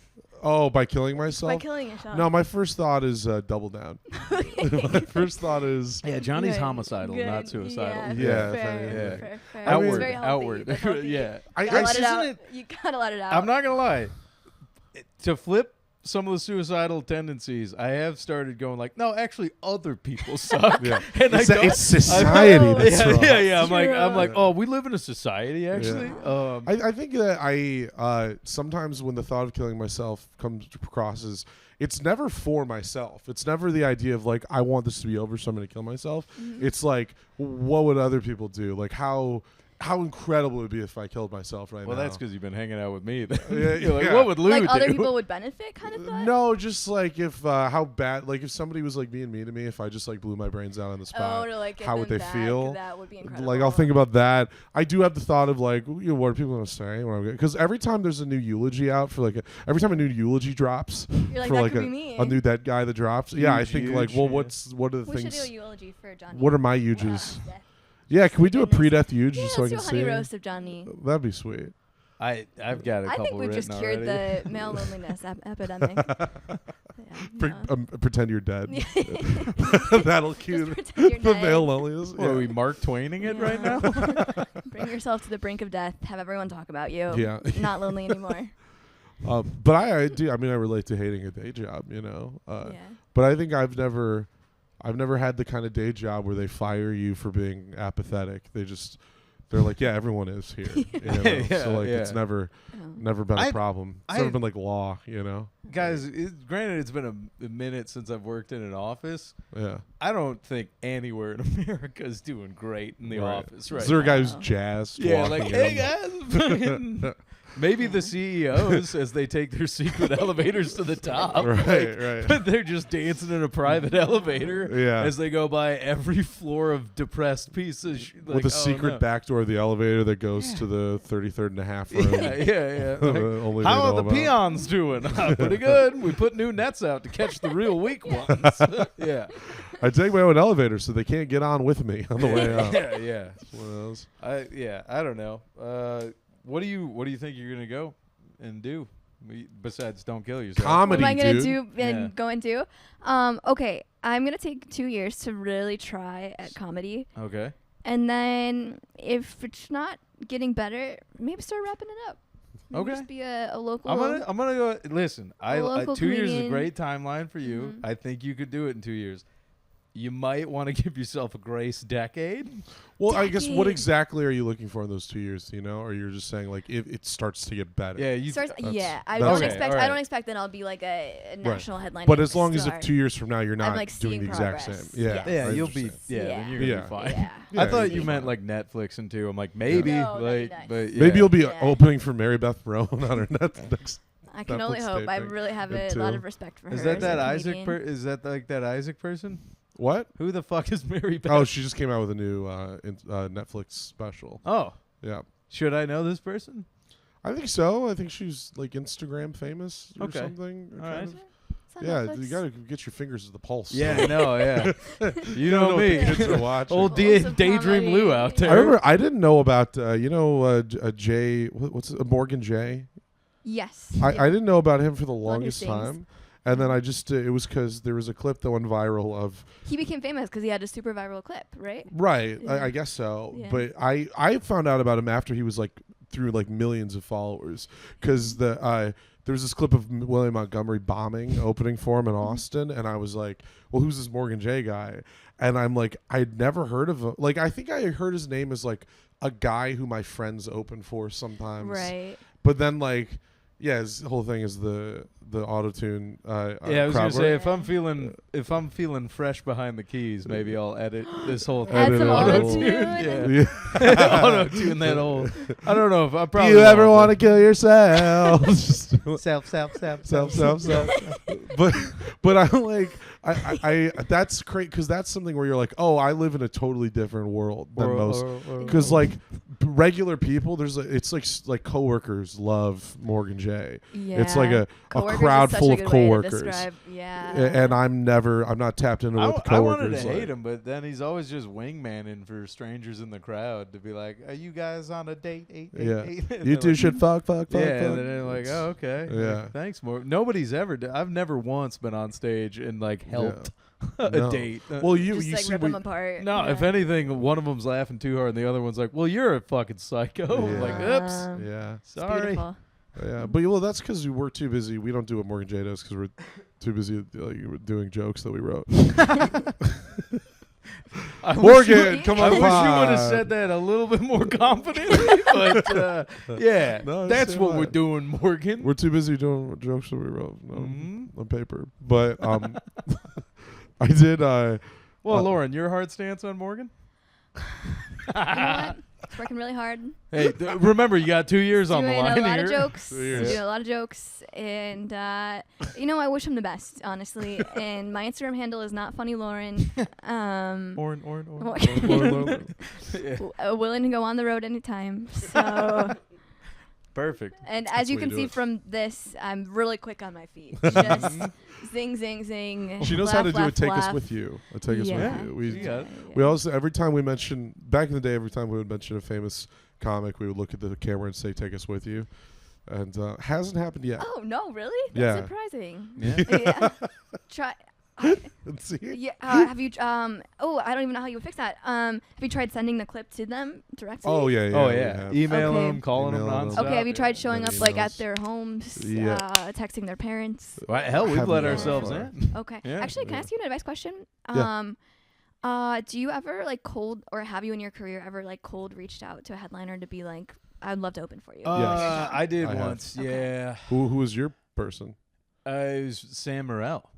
Oh, by killing myself? by killing yourself? No, my first thought is double down. My first thought is Yeah, Johnny's Good, homicidal, good. not suicidal. Yeah, fair, yeah. fair. I mean- It's Outward, very healthy. outward. That's healthy. Yeah. I Gotta let it isn't out. it- You gotta let it out. I'm not gonna lie. To flip some of the suicidal tendencies, I have started going like, no, actually, other people suck. Yeah. And it's, I don't. it's society I- that's yeah, wrong. yeah. I'm True. like, oh, we live in a society actually. I think that I sometimes when the thought of killing myself comes across as it's never for myself. It's never the idea of like I want this to be over, so I'm going to kill myself. Mm-hmm. It's like what would other people do? Like how incredible it would be if I killed myself right well, now. that's because you've been hanging out with me. Then. Yeah, You're like, yeah. what would Lou like do? other people would benefit, kind of thought. No, just like if how bad, like if somebody was like being mean to me, if I just like blew my brains out on the spot, Oh, to like get how would them they back, feel? That would be incredible. Like I'll think about that. I do have the thought of like, you know, what are people gonna say? Because every time there's a new eulogy out for like, every time a new eulogy drops You're like, for that like could be me. a new dead guy that drops, yeah, I think like, Huge, well, yeah. what are the We should things? do a eulogy for Johnny. What are my eulogies? Yeah. Yeah, can we do a Goodness. pre-death eulogy Yeah, so I let's can do a honey see? roast of Johnny. That'd be sweet. I've got a I couple think we've written just cured already. the male loneliness epidemic. Pretend you're dead. Yeah. That'll cue Just pretend you're the dead. male loneliness. What, are we Mark Twaining it right now? Bring yourself to the brink of death. Have everyone talk about you. Yeah. Not lonely anymore. But I do. I mean, I relate to hating a day job. You know. Yeah. But I think I've never had the kind of day job where they fire you for being apathetic. they're like, yeah, everyone is here. You know? Yeah, So like, yeah. it's never been a problem. It's never been like law. You know. Guys, granted, it's been a minute since I've worked in an office. Yeah. I don't think anywhere in America is doing great in the office right Is there a guy now. who's jazzed? Yeah, walking like, in? hey guys. Maybe the CEOs, as they take their secret elevators to the top, Right. but they're just dancing in a private elevator Yeah. as they go by every floor of depressed pieces. With a secret back door of the elevator that goes to the 33rd and a half room. Yeah. Like, Only how they are know the about. peons doing? Pretty good. We put new nets out to catch the real weak ones. Yeah. I take my own elevator so they can't get on with me on the way up. Yeah. It's one of those. I don't know. What do you think you're gonna go and do besides don't kill yourself? Comedy, What am I gonna dude. do and Yeah. go and do? Okay, I'm gonna take 2 years to really try at comedy, Okay. and then if it's not getting better, maybe start wrapping it up. Maybe Okay. Just be a local. I'm gonna go. Listen, I local 2 years is a comedian. great timeline for you. Mhm. I think you could do it in 2 years. You might want to give yourself a grace decade. Well, I guess what Decade. exactly are you looking for in those 2 years? You know, or you're just saying like if it starts to get better. Yeah, you. Starts, yeah, I that's- don't Okay, expect. alright. I don't expect that I'll be like a national headline. But as long as if 2 years from now you're not like, doing the seeing exact progress. same. Yeah. Yeah, I you'll be. understand. Yeah, Yeah. then you're gonna Yeah. be fine. Yeah. Yeah, I thought you'll you be meant fine. like Netflix and too. I'm like maybe, No, that'd be nice. but yeah. Maybe you'll be Yeah. opening for Mary Beth Brown on her next. I can only Netflix hope. I taping really have a too. lot of respect for her. Is that as a Isaac? comedian. Is that like that Isaac person? What? Who the fuck is Mary Beth? Oh, she just came out with a new Netflix special. Oh, Yeah. should I know this person? I think so. I think she's like Instagram famous or Okay. something. All right. of. It's on Yeah, Netflix. you gotta get your fingers at the pulse. Yeah, I know. Yeah, you don't know what me. the kids are watching. Old Lots of Daydream Lou comedy. out there. I remember. I didn't know about Jay. What's it, Morgan Jay? Yes. I yeah. didn't know about him for the One who longest sings. time, and then I just it was because there was a clip that went viral of He became famous because he had a super viral clip, right? right. Yeah. I guess so, Yeah. but I found out about him after he was like through like millions of followers because there was this clip of William Montgomery bombing opening for him in Austin, and I was like, well, who's this Morgan Jay guy? And I'm like, I'd never heard of him. Like, I think I heard his name as like a guy who my friends open for sometimes. Right. But then like, yeah, his whole thing is the auto-tune. Yeah, I was gonna crowd say work. if I'm feeling fresh behind the keys, maybe I'll edit this whole thing. Add Edit some it a auto little. tune. Yeah. Auto tune that old. I don't know if I Do probably. you ever want to kill yourself? self? self. but I'm like, I that's great because that's something where you're like, oh, I live in a totally different world than most. Because like regular people, it's like coworkers love Morgan Jay. Yeah. It's like a Coworkers is crowd such full a of good way to coworkers. describe- Yeah. And I'm not tapped into what the I wanted coworkers to like. hate him, but then he's always just wingmanning for strangers in the crowd to be like, "Are you guys on a date? Yeah. And You they're two like, should fuck. Yeah, fuck. and then they're like, "Oh, okay. Yeah. Like, thanks, more." Nobody's ever. I've never once been on stage and like helped a No. date. Well, you Just like see rip what- them apart. No, yeah. if anything, one of them's laughing too hard, and the other one's like, "Well, you're a fucking psycho." Yeah. Like, oops, yeah. It's sorry. beautiful. Yeah, but well, that's because we're too busy. We don't do what Morgan Jay does because we're too busy doing jokes that we wrote. I Morgan, wish come I on, wish you would pod. have said that a little bit more confidently, but yeah, No, that's say what we're that. doing, Morgan. We're too busy doing jokes that we wrote Mhm. on paper. But I did. Well, Lauren, your hard stance on Morgan? You know what? It's working really hard. Hey, remember, you got 2 years on the Doing line a lot here. of jokes. 2 years. Doing a lot of jokes, and I wish him the best, honestly. And my Instagram handle is not funny Lauren. Willing to go on the road anytime. So, Perfect. and That's as you the way can to see do it. from this, I'm really quick on my feet. Just zing, zing, zing. She knows laugh, how to do laugh, it. Take us laugh. with you. Take us Yeah. with you. We You got it. we also every time we mention back in the day, every time we would mention a famous comic, we would look at the camera and say, "Take us with you," and hasn't happened yet. Oh no, really? That's Yeah. surprising. Yeah. Yeah. Try. Let's see. Yeah. Have you? Oh, I don't even know how you would fix that. Have you tried sending the clip to them directly? Oh yeah. Oh we yeah. have. Email Okay. them, calling them Email 'em. nonstop. Okay. Have you tried showing Many up like at emails. their homes, Yeah. texting their parents? Well, hell, we've Haven't let gone ourselves far. in. Okay. Yeah. Actually, can I Yeah. ask you an advice question? Yeah. Do you ever like cold, or have you in your career ever like cold reached out to a headliner to be like, I'd love to open for you? Yes. I did I have. once. Okay. Yeah. Who was your person? It was Sam Morrell.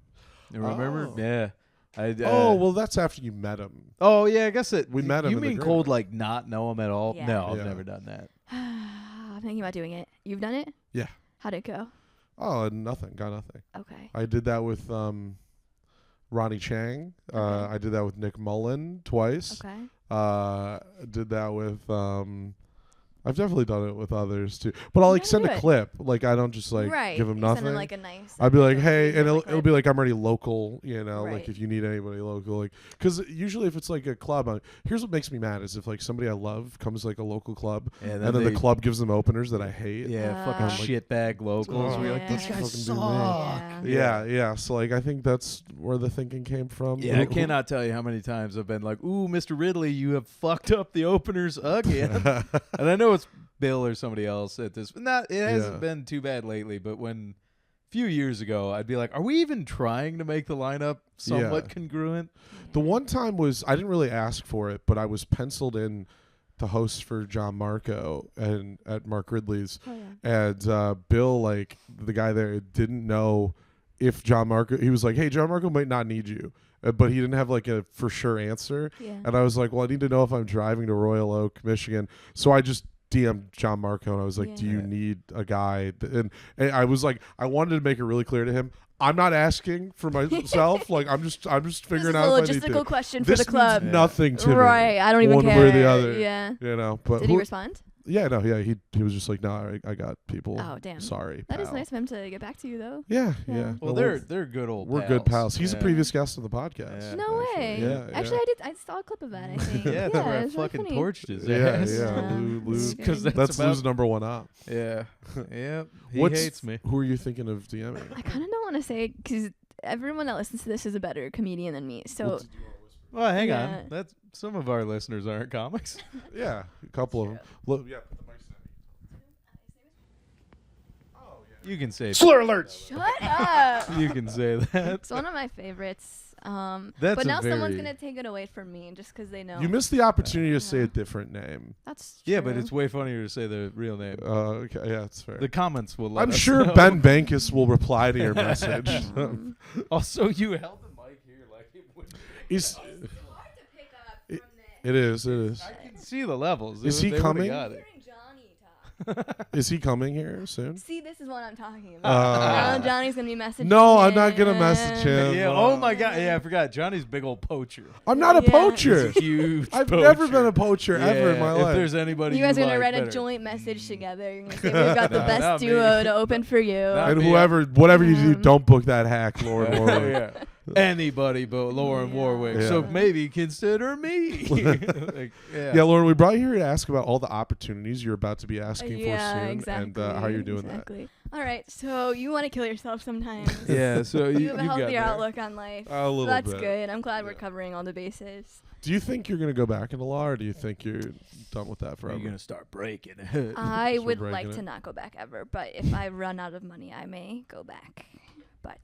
You remember? Oh. Yeah. Well, that's after you met him. Oh yeah, I guess it. We met him You in the mean green cold room. like not know him at all? Yeah. No, I've Yeah. never done that. I'm thinking about doing it. You've done it? Yeah. How'd it go? Oh, nothing. Got nothing. Okay. I did that with Ronnie Chang. Okay. I did that with Nick Mullen twice. Okay. Did that with I've definitely done it with others too. But I'll like gotta send do a it. clip. Like I don't just like Right. give them You nothing. Send them like a nice. I'd be like, little hey, video and it'll clip. be like I'm already local, you know, Right. like if you need anybody local, like because usually if it's like a club, here's what makes me mad is if like somebody I love comes like a local club, Yeah, and then the club gives them openers that I hate. Yeah, Uh, fucking shitbag locals. Oh, We're like, yeah. these guys Fucking do suck. me. Yeah. So like I think that's where the thinking came from. Yeah, I cannot tell you how many times I've been like, "Ooh, Mr. Ridley, you have fucked up the openers again." And I know it's Bill or somebody else at this. Not it hasn't Yeah. been too bad lately, but when a few years ago, I'd be like, "Are we even trying to make the lineup somewhat Yeah. congruent?" The one time was I didn't really ask for it, but I was penciled in to host for John Marco and at Mark Ridley's, Oh, yeah. and Bill, like the guy there, didn't know if John Marco. He was like, "Hey, John Marco might not need you," but he didn't have like a for sure answer. Yeah. And I was like, "Well, I need to know if I'm driving to Royal Oak, Michigan." So I just DM'd John Marco and I was like, Yeah. "Do you need a guy?" And I was like, I wanted to make it really clear to him, I'm not asking for myself. Like I'm just This figuring is out a if I need to. logistical question for This the club. means nothing to me. Right. I don't even one care. way or the other. Yeah. You know, but Did he respond? Yeah, no, yeah, he was just like, "No, I got people." Oh, damn. Sorry, That is pal." nice of him to get back to you, though. Yeah, Yeah. yeah. Well, No, they're good old. we're good pals. He's a Yeah. previous guest on the podcast. Yeah. No actually, way. yeah. Actually, I saw a clip of that. I think. Yeah, yeah, I it was really fucking funny. torched his Yeah, ass. yeah. Yeah. Lou, It's Because good. that's about, Lou's number one op. Yeah, yeah. He What's- hates me. Who are you thinking of DMing? I kind of don't want to say because everyone that listens to this is a better comedian than me. So Well, hang Yeah. on. That's some of our listeners aren't comics. Yeah, a couple of them. Look, yeah. You can say Slur alerts. shut up. you can say that. It's one of my favorites. That's but a now someone's very- gonna take it away from me just because they know. You missed the opportunity to say a Yeah. different name. That's Yeah, but true. it's way funnier to say the real name. Okay, yeah, that's fair. The comments will let I'm us sure know. Ben Bankus will reply to your message. Also, you held the mic here like it would. He's, hard to pick up It- from this. it is, it is. I can see the levels. Is They he would've coming? got it. Hearing Johnny talk. Is he coming here soon? See, this is what I'm talking about. Now Johnny's gonna be messaging. No, I'm not gonna message him. Yeah. Oh my God. Yeah, I forgot. Johnny's a big old poacher. I'm not a Yeah. poacher. He's a huge. I've poacher. never been a poacher ever in Yeah, my if life. there's anybody You guys are gonna like write better. a joint message together. You're gonna say we've got the No, best not me. duo to open for you. Not And me. whatever you do, Um, don't book that hack, Lauren Warwick. yeah. Anybody but Lauren Yeah. Warwick. Yeah. So maybe consider me. Like, Yeah, Lauren, we brought you here to ask about all the opportunities you're about to be asking yeah, for soon, exactly. and how you're doing exactly. All right, so you want to kill yourself sometimes. Yeah. So You you have a got healthier there. outlook on life. that. A little That's bit. good. I'm glad we're Yeah. covering all the bases. Do you think you're going to go back into law, or do you think you're done with that Are forever? you gonna start breaking it? I Start would breaking like it. to not go back ever, but if I run out of money, I may go back. But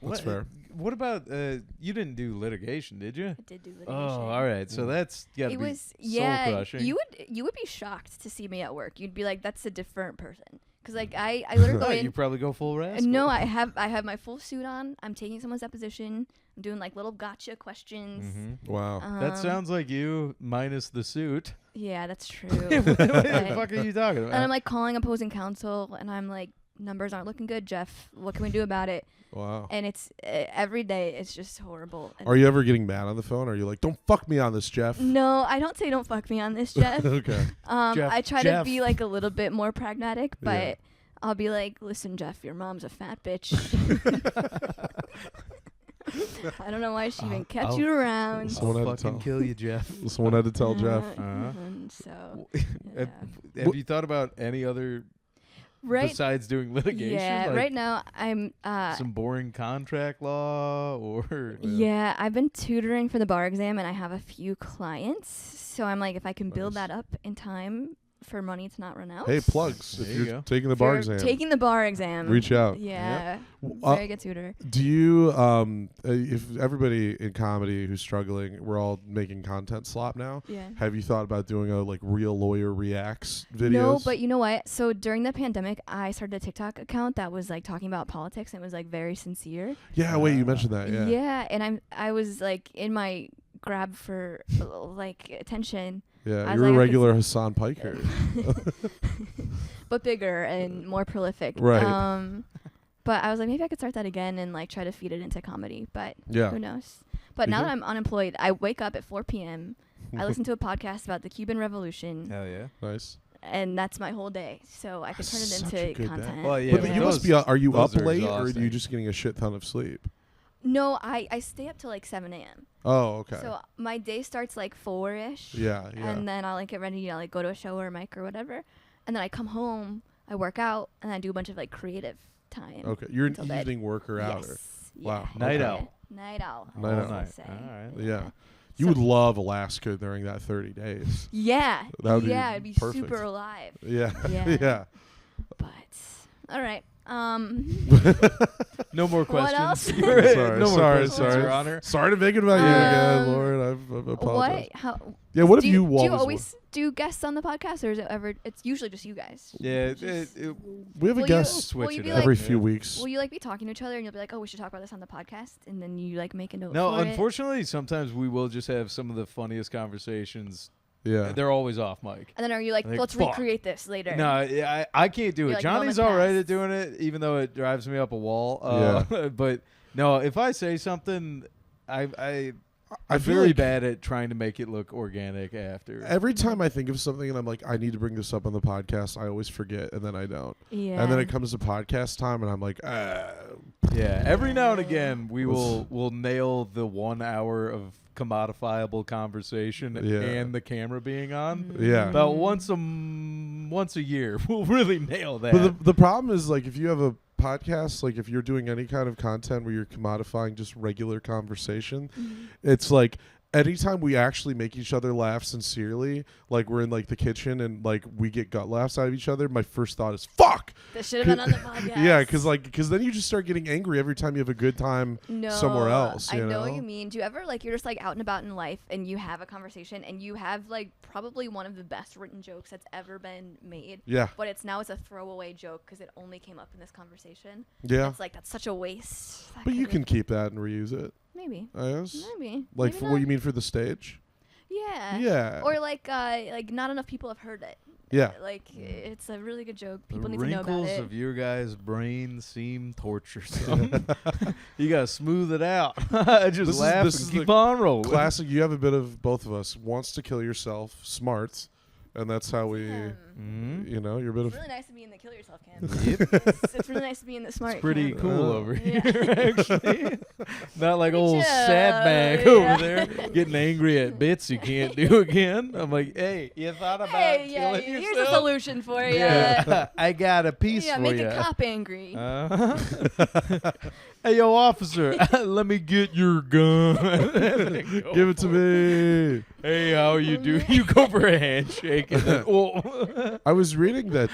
That's fair. What about you didn't do litigation, did you? I did do litigation. Oh, all right. So that's gotta It be was soul crushing. you would be shocked to see me at work. You'd be like, that's a different person. Because like I literally go Oh, in. you probably go full rascal. No, I have my full suit on. I'm taking someone's deposition. I'm doing like little gotcha questions. Mhm. Wow. That Um, sounds like you minus the suit. Yeah, that's true. What the But- fuck are you talking about? And I'm like calling opposing counsel, and I'm like, numbers aren't looking good, Jeff. What can we do about it? Wow. And it's every day. It's just horrible. And Are you ever getting mad on the phone? Are you like, "Don't fuck me on this, Jeff"? No, I don't say don't fuck me on this, Jeff. Okay. Jeff, I try Jeff. to be like a little bit more pragmatic, but Yeah. I'll be like, listen, Jeff, your mom's a fat bitch. I don't know why she even kept I'll- you around. Someone I'll had to fucking tell. kill you, Jeff. Someone had to tell Jeff. And so, have, yeah. have you thought about any other right, besides doing litigation? yeah, like right now I'm some boring contract law or yeah, I've been tutoring for the bar exam, and I have a few clients. So I'm like, if I can build Nice. that up in time, for money to not run out. Hey, plugs. There If you you're go. taking the If bar you're exam, taking the bar exam. reach out. Yeah. Uh, Very good tutor. Do you, if everybody in comedy who's struggling, we're all making content slop now. Yeah. Have you thought about doing a like real lawyer reacts videos? No, but you know what? So during the pandemic, I started a TikTok account that was like talking about politics and it was like very sincere. Yeah, wait, you mentioned that. Yeah. And I was like in my grab for like attention, Yeah, I was you're a like, I could regular Hassan Piker. but bigger and more prolific. Right. But I was like, maybe I could start that again and like try to feed it into comedy. But Yeah. who knows? But now that I'm unemployed, I wake up at 4 p.m. I listen to a podcast about the Cuban Revolution, Hell yeah. Nice. and that's my whole day. So I can turn it Such a into good day. content. Well, yeah, but but you must those- be. Are you up those are late, or are exhausting. you just getting a shit ton of sleep? No, I stay up till like 7 a.m. Oh, okay. So my day starts like 4-ish. Yeah. And then I'll like get ready, like go to a show or a mic or whatever. And then I come home, I work out, and I do a bunch of like creative time. Okay, you're an until bed. evening worker outer. Yes. Wow. Yeah. Night Okay. owl. Night owl. Night I owl. would say. All right. Yeah. You So- would love Alaska during that 30 days. Yeah. That would be yeah, it'd be perfect. super alive. Yeah. Yeah. Yeah. But all right. No more questions. else? Sorry, no more sorry, questions, sorry. Your Honor. Sorry to make it about you again, Um, Lauren. I apologize. What? How? Yeah, what if do you do you always always do guests on the podcast, or is it ever? It's usually just you guys. Yeah, we have a Will guest you, switch will you it be up. every like, few weeks. will you like be talking to each other and you'll be like, oh, we should talk about this on the podcast, and then you like make a note. no, for it? unfortunately, sometimes we will just have some of the funniest conversations. Yeah. They're always off mic. And then are you like, Like, let's fuck. recreate this later? No, yeah, I can't do You're it. like, Johnny's moment all right passed. at doing it, even though it drives me up a wall. Yeah. But no, if I say something, I'm I feel very like bad at trying to make it look organic after. every time I think of something and I'm like, I need to bring this up on the podcast, I always forget, and then I don't. Yeah. And then it comes to podcast time, and I'm like, Yeah, every now and again we'll nail the 1 hour of commodifiable conversation Yeah. and the camera being on. Mm. Yeah. About once a year, we'll really nail that. But the problem is, like, if you have a podcast, like if you're doing any kind of content where you're commodifying just regular conversation, it's like anytime we actually make each other laugh sincerely, like we're in like the kitchen and like we get gut laughs out of each other, my first thought is fuck. This should have been on the podcast. Yeah, because then you just start getting angry every time you have a good time No, somewhere else. I You know know what you mean. Do you ever like you're just like out and about in life and you have a conversation and you have like probably one of the best written jokes that's ever been made, Yeah, but it's a throwaway joke because it only came up in this conversation. yeah. It's like that's such a waste. That But you could can be- keep that and reuse it. maybe, I guess. maybe Like maybe for not. what you mean for the stage? Yeah. Yeah. Or like not enough people have heard it. Yeah. Like it's a really good joke. the People need to know about wrinkles it. of your guys' brain seem torturesome. You gotta smooth it out. Just laugh this and is keep the on rolling. Classic. You have a bit of both of us. Wants to kill yourself, smart, and that's how we. Mhm. You know, you're a bit It's of. really nice to be in the kill yourself camp. Yep. It's really nice to be in the smart. It's pretty camp. cool Oh. over Yeah. here, actually. Not like Pretty old chill, sad bag yeah. over there getting angry at bits you can't do again. I'm like, hey, you thought about Hey, yeah, killing here's yourself? a solution for you. Yeah, I got a piece Yeah, for make you. a cop angry. Hey, yo, officer, let me get your gun. Give it to me. Hey, how you do? You go for a handshake. And then, oh. I was reading that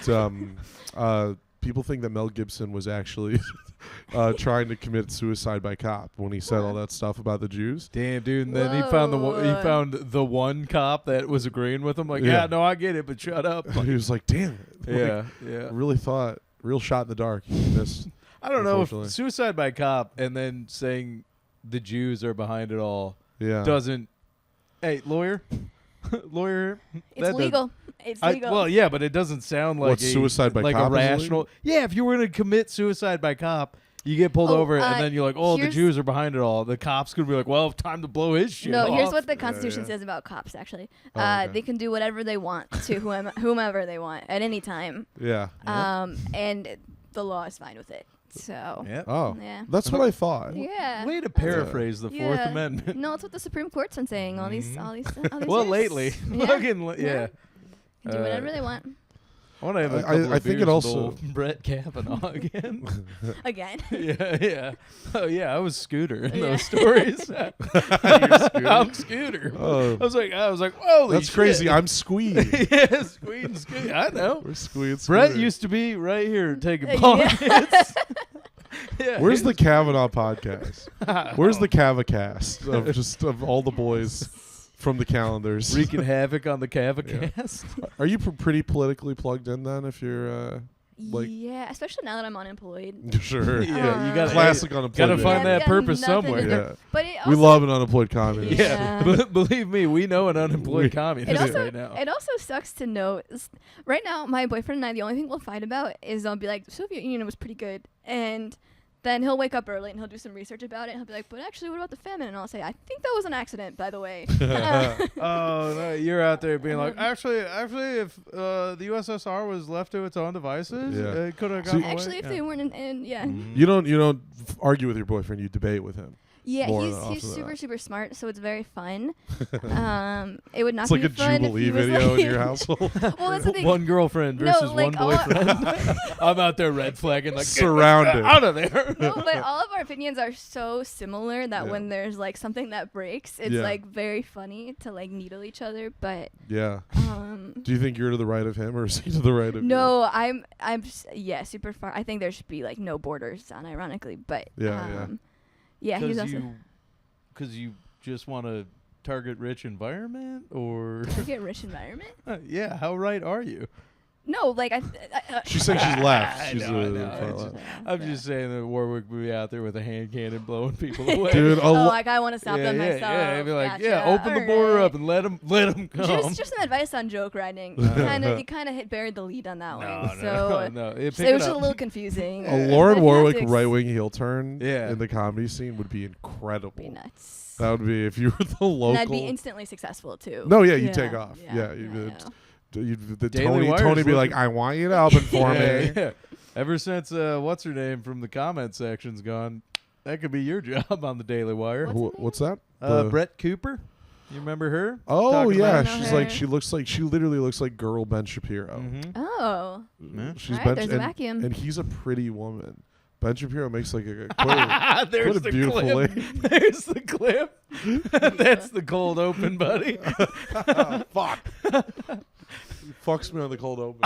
people think that Mel Gibson was actually trying to commit suicide by cop when he said all that stuff about the Jews. Damn, dude! And then he found Whoa. the one cop that was agreeing with him. Like, Yeah. yeah, no, I get it, but shut up. He was like, "Damn it!" Like, Yeah, yeah. really thought, real shot in the dark. He missed. I don't know if Unfortunately. suicide by cop and then saying the Jews are behind it all Yeah. doesn't. Hey, lawyer, lawyer. It's legal. It's legal. Well, yeah, but it doesn't sound like What, suicide by like cop a is rational. Yeah, if you were going to commit suicide by cop, you get pulled Oh, over, and then you're like, oh, the here's- Jews are behind it all. The cop's going to be like, well, time to blow his shit No, off. here's what the Constitution yeah. says about cops. Actually, Oh, okay. they can do whatever they want to whomever they want at any time. Yeah. And the law is fine with it. So Yep. Oh, yeah, that's what I thought. yeah. Way to paraphrase the Fourth Yeah. Amendment. No, it's what the Supreme Court's been saying all these Mhm. all these Well, years. lately, Yeah. fucking yeah. Can do whatever they want. I want to have a couple I of think beers it with also. old Brett Kavanaugh again. Again. Yeah. Oh yeah, I was Scooter in Yeah. those stories. I'm Scooter. Oh. I was like, holy That's shit. crazy. I'm Squeed. Yeah, Squeed and Squeed. I know. We're Squeed. Brett Scooter. used to be right here taking Yeah. pockets. Yeah. Where's the Kavanaugh podcast? Where's the Cavacast of all the boys from the calendars? wreaking havoc on the Cavacast? Are you pretty politically plugged in then? If you're like, yeah, especially now that I'm unemployed. sure, Yeah, you got classic unemployed. gotta man. find that Got purpose nothing to somewhere. do. Yeah. But it also, We love an unemployed communist. Yeah, Yeah. believe me, we know an unemployed We- communist It also, right now. it also sucks to know. Right now, my boyfriend and I, the only thing we'll fight about is I'll be like, the Soviet Union was pretty good. And then he'll wake up early and he'll do some research about it. And he'll be like, but actually, what about the famine? And I'll say, I think that was an accident, by the way. Oh no, you're out there being like, actually, if the USSR was left to its own devices, Yeah. it could have See- gone away. Actually, if Yeah. they weren't yeah. You don't argue with your boyfriend. You debate with him. Yeah, More he's often than super, not. super smart, so it's very fun. It would not It's like be a fun Jubilee if he was video like, in your household. Well, that's the thing. One girlfriend No, versus like, one boyfriend. I'm out there red flagging like Surrounded. Get out of there. No, but all of our opinions are so similar that Yeah. when there's like something that breaks, it's Yeah. like very funny to like needle each other. But Yeah. um, Do you think you're to the right of him or is he to the right of you? no, yeah, super far. I think there should be like no borders, unironically. But Yeah, yeah, he's also Because you just want to target rich environment, or get rich environment. yeah, how right are you? No, like She's saying she's left. I She's know, I a know. far It's left. I'm just saying that Warwick would be out there with a hand cannon blowing people away. Dude, Oh, like I want to stop them myself. Yeah, I'd be like, Gotcha. yeah, open the border Alright. up and let them come. Just some advice on joke riding. You kind of buried the lead on that one. So no. it was just a little confusing. A Lauren But Warwick tactics right wing heel turn Yeah. in the comedy scene would be would incredible. be nuts. That would be if you were the local. And I'd be instantly successful too. No, yeah, you take off. Yeah, the Daily Wire's Tony be like, looking- I want you to open for me. Yeah. Ever since what's her name from the comment section's gone, that could be your job on the Daily Wire. What's her name? What's that? The- Brett Cooper. You remember her? Oh Talking yeah, about- she's her. like she literally looks like girl Ben Shapiro. Mhm. Oh, Yeah. She's Alright, Ben, there's a vacuum. and he's a pretty woman. Ben Shapiro makes like quite There's a the beautiful clip. lady. There's the clip. That's the cold open, buddy. Fuck. He fucks me on the cold open.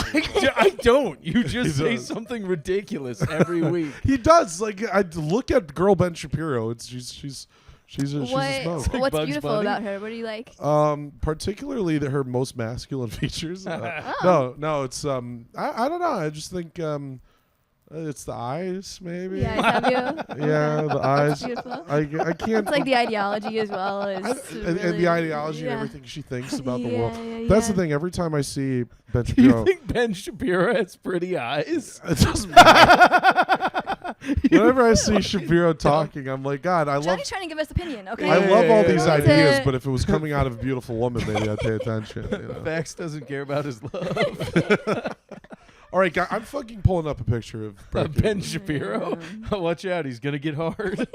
I don't. You just He say does. something ridiculous every week. He does. Like I look at girl Ben Shapiro. She's a smoke. what's Bugs beautiful Bunny? about her? What do you like? Particularly her most masculine features. Oh. No, it's I don't know. I just think it's the eyes, maybe. Yeah, I have you. Yeah, the eyes. Beautiful. I can't. It's like the ideology as well as and really, the ideology yeah. and everything she thinks about the Yeah, world. yeah, That's the yeah. thing. Every time I see Ben Do you Shapiro, think Ben Shapiro has pretty eyes? it doesn't matter. Whenever I see Shapiro talking, I'm like, God, I love. Johnny's trying to give us opinion, okay? I love all these That's ideas, it. but if it was coming out of a beautiful woman, maybe I'd pay attention. You know? Fax doesn't care about his love. All right, guy, I'm fucking pulling up a picture of Brett Ben Cooper. Shapiro. Watch out, he's gonna get hard.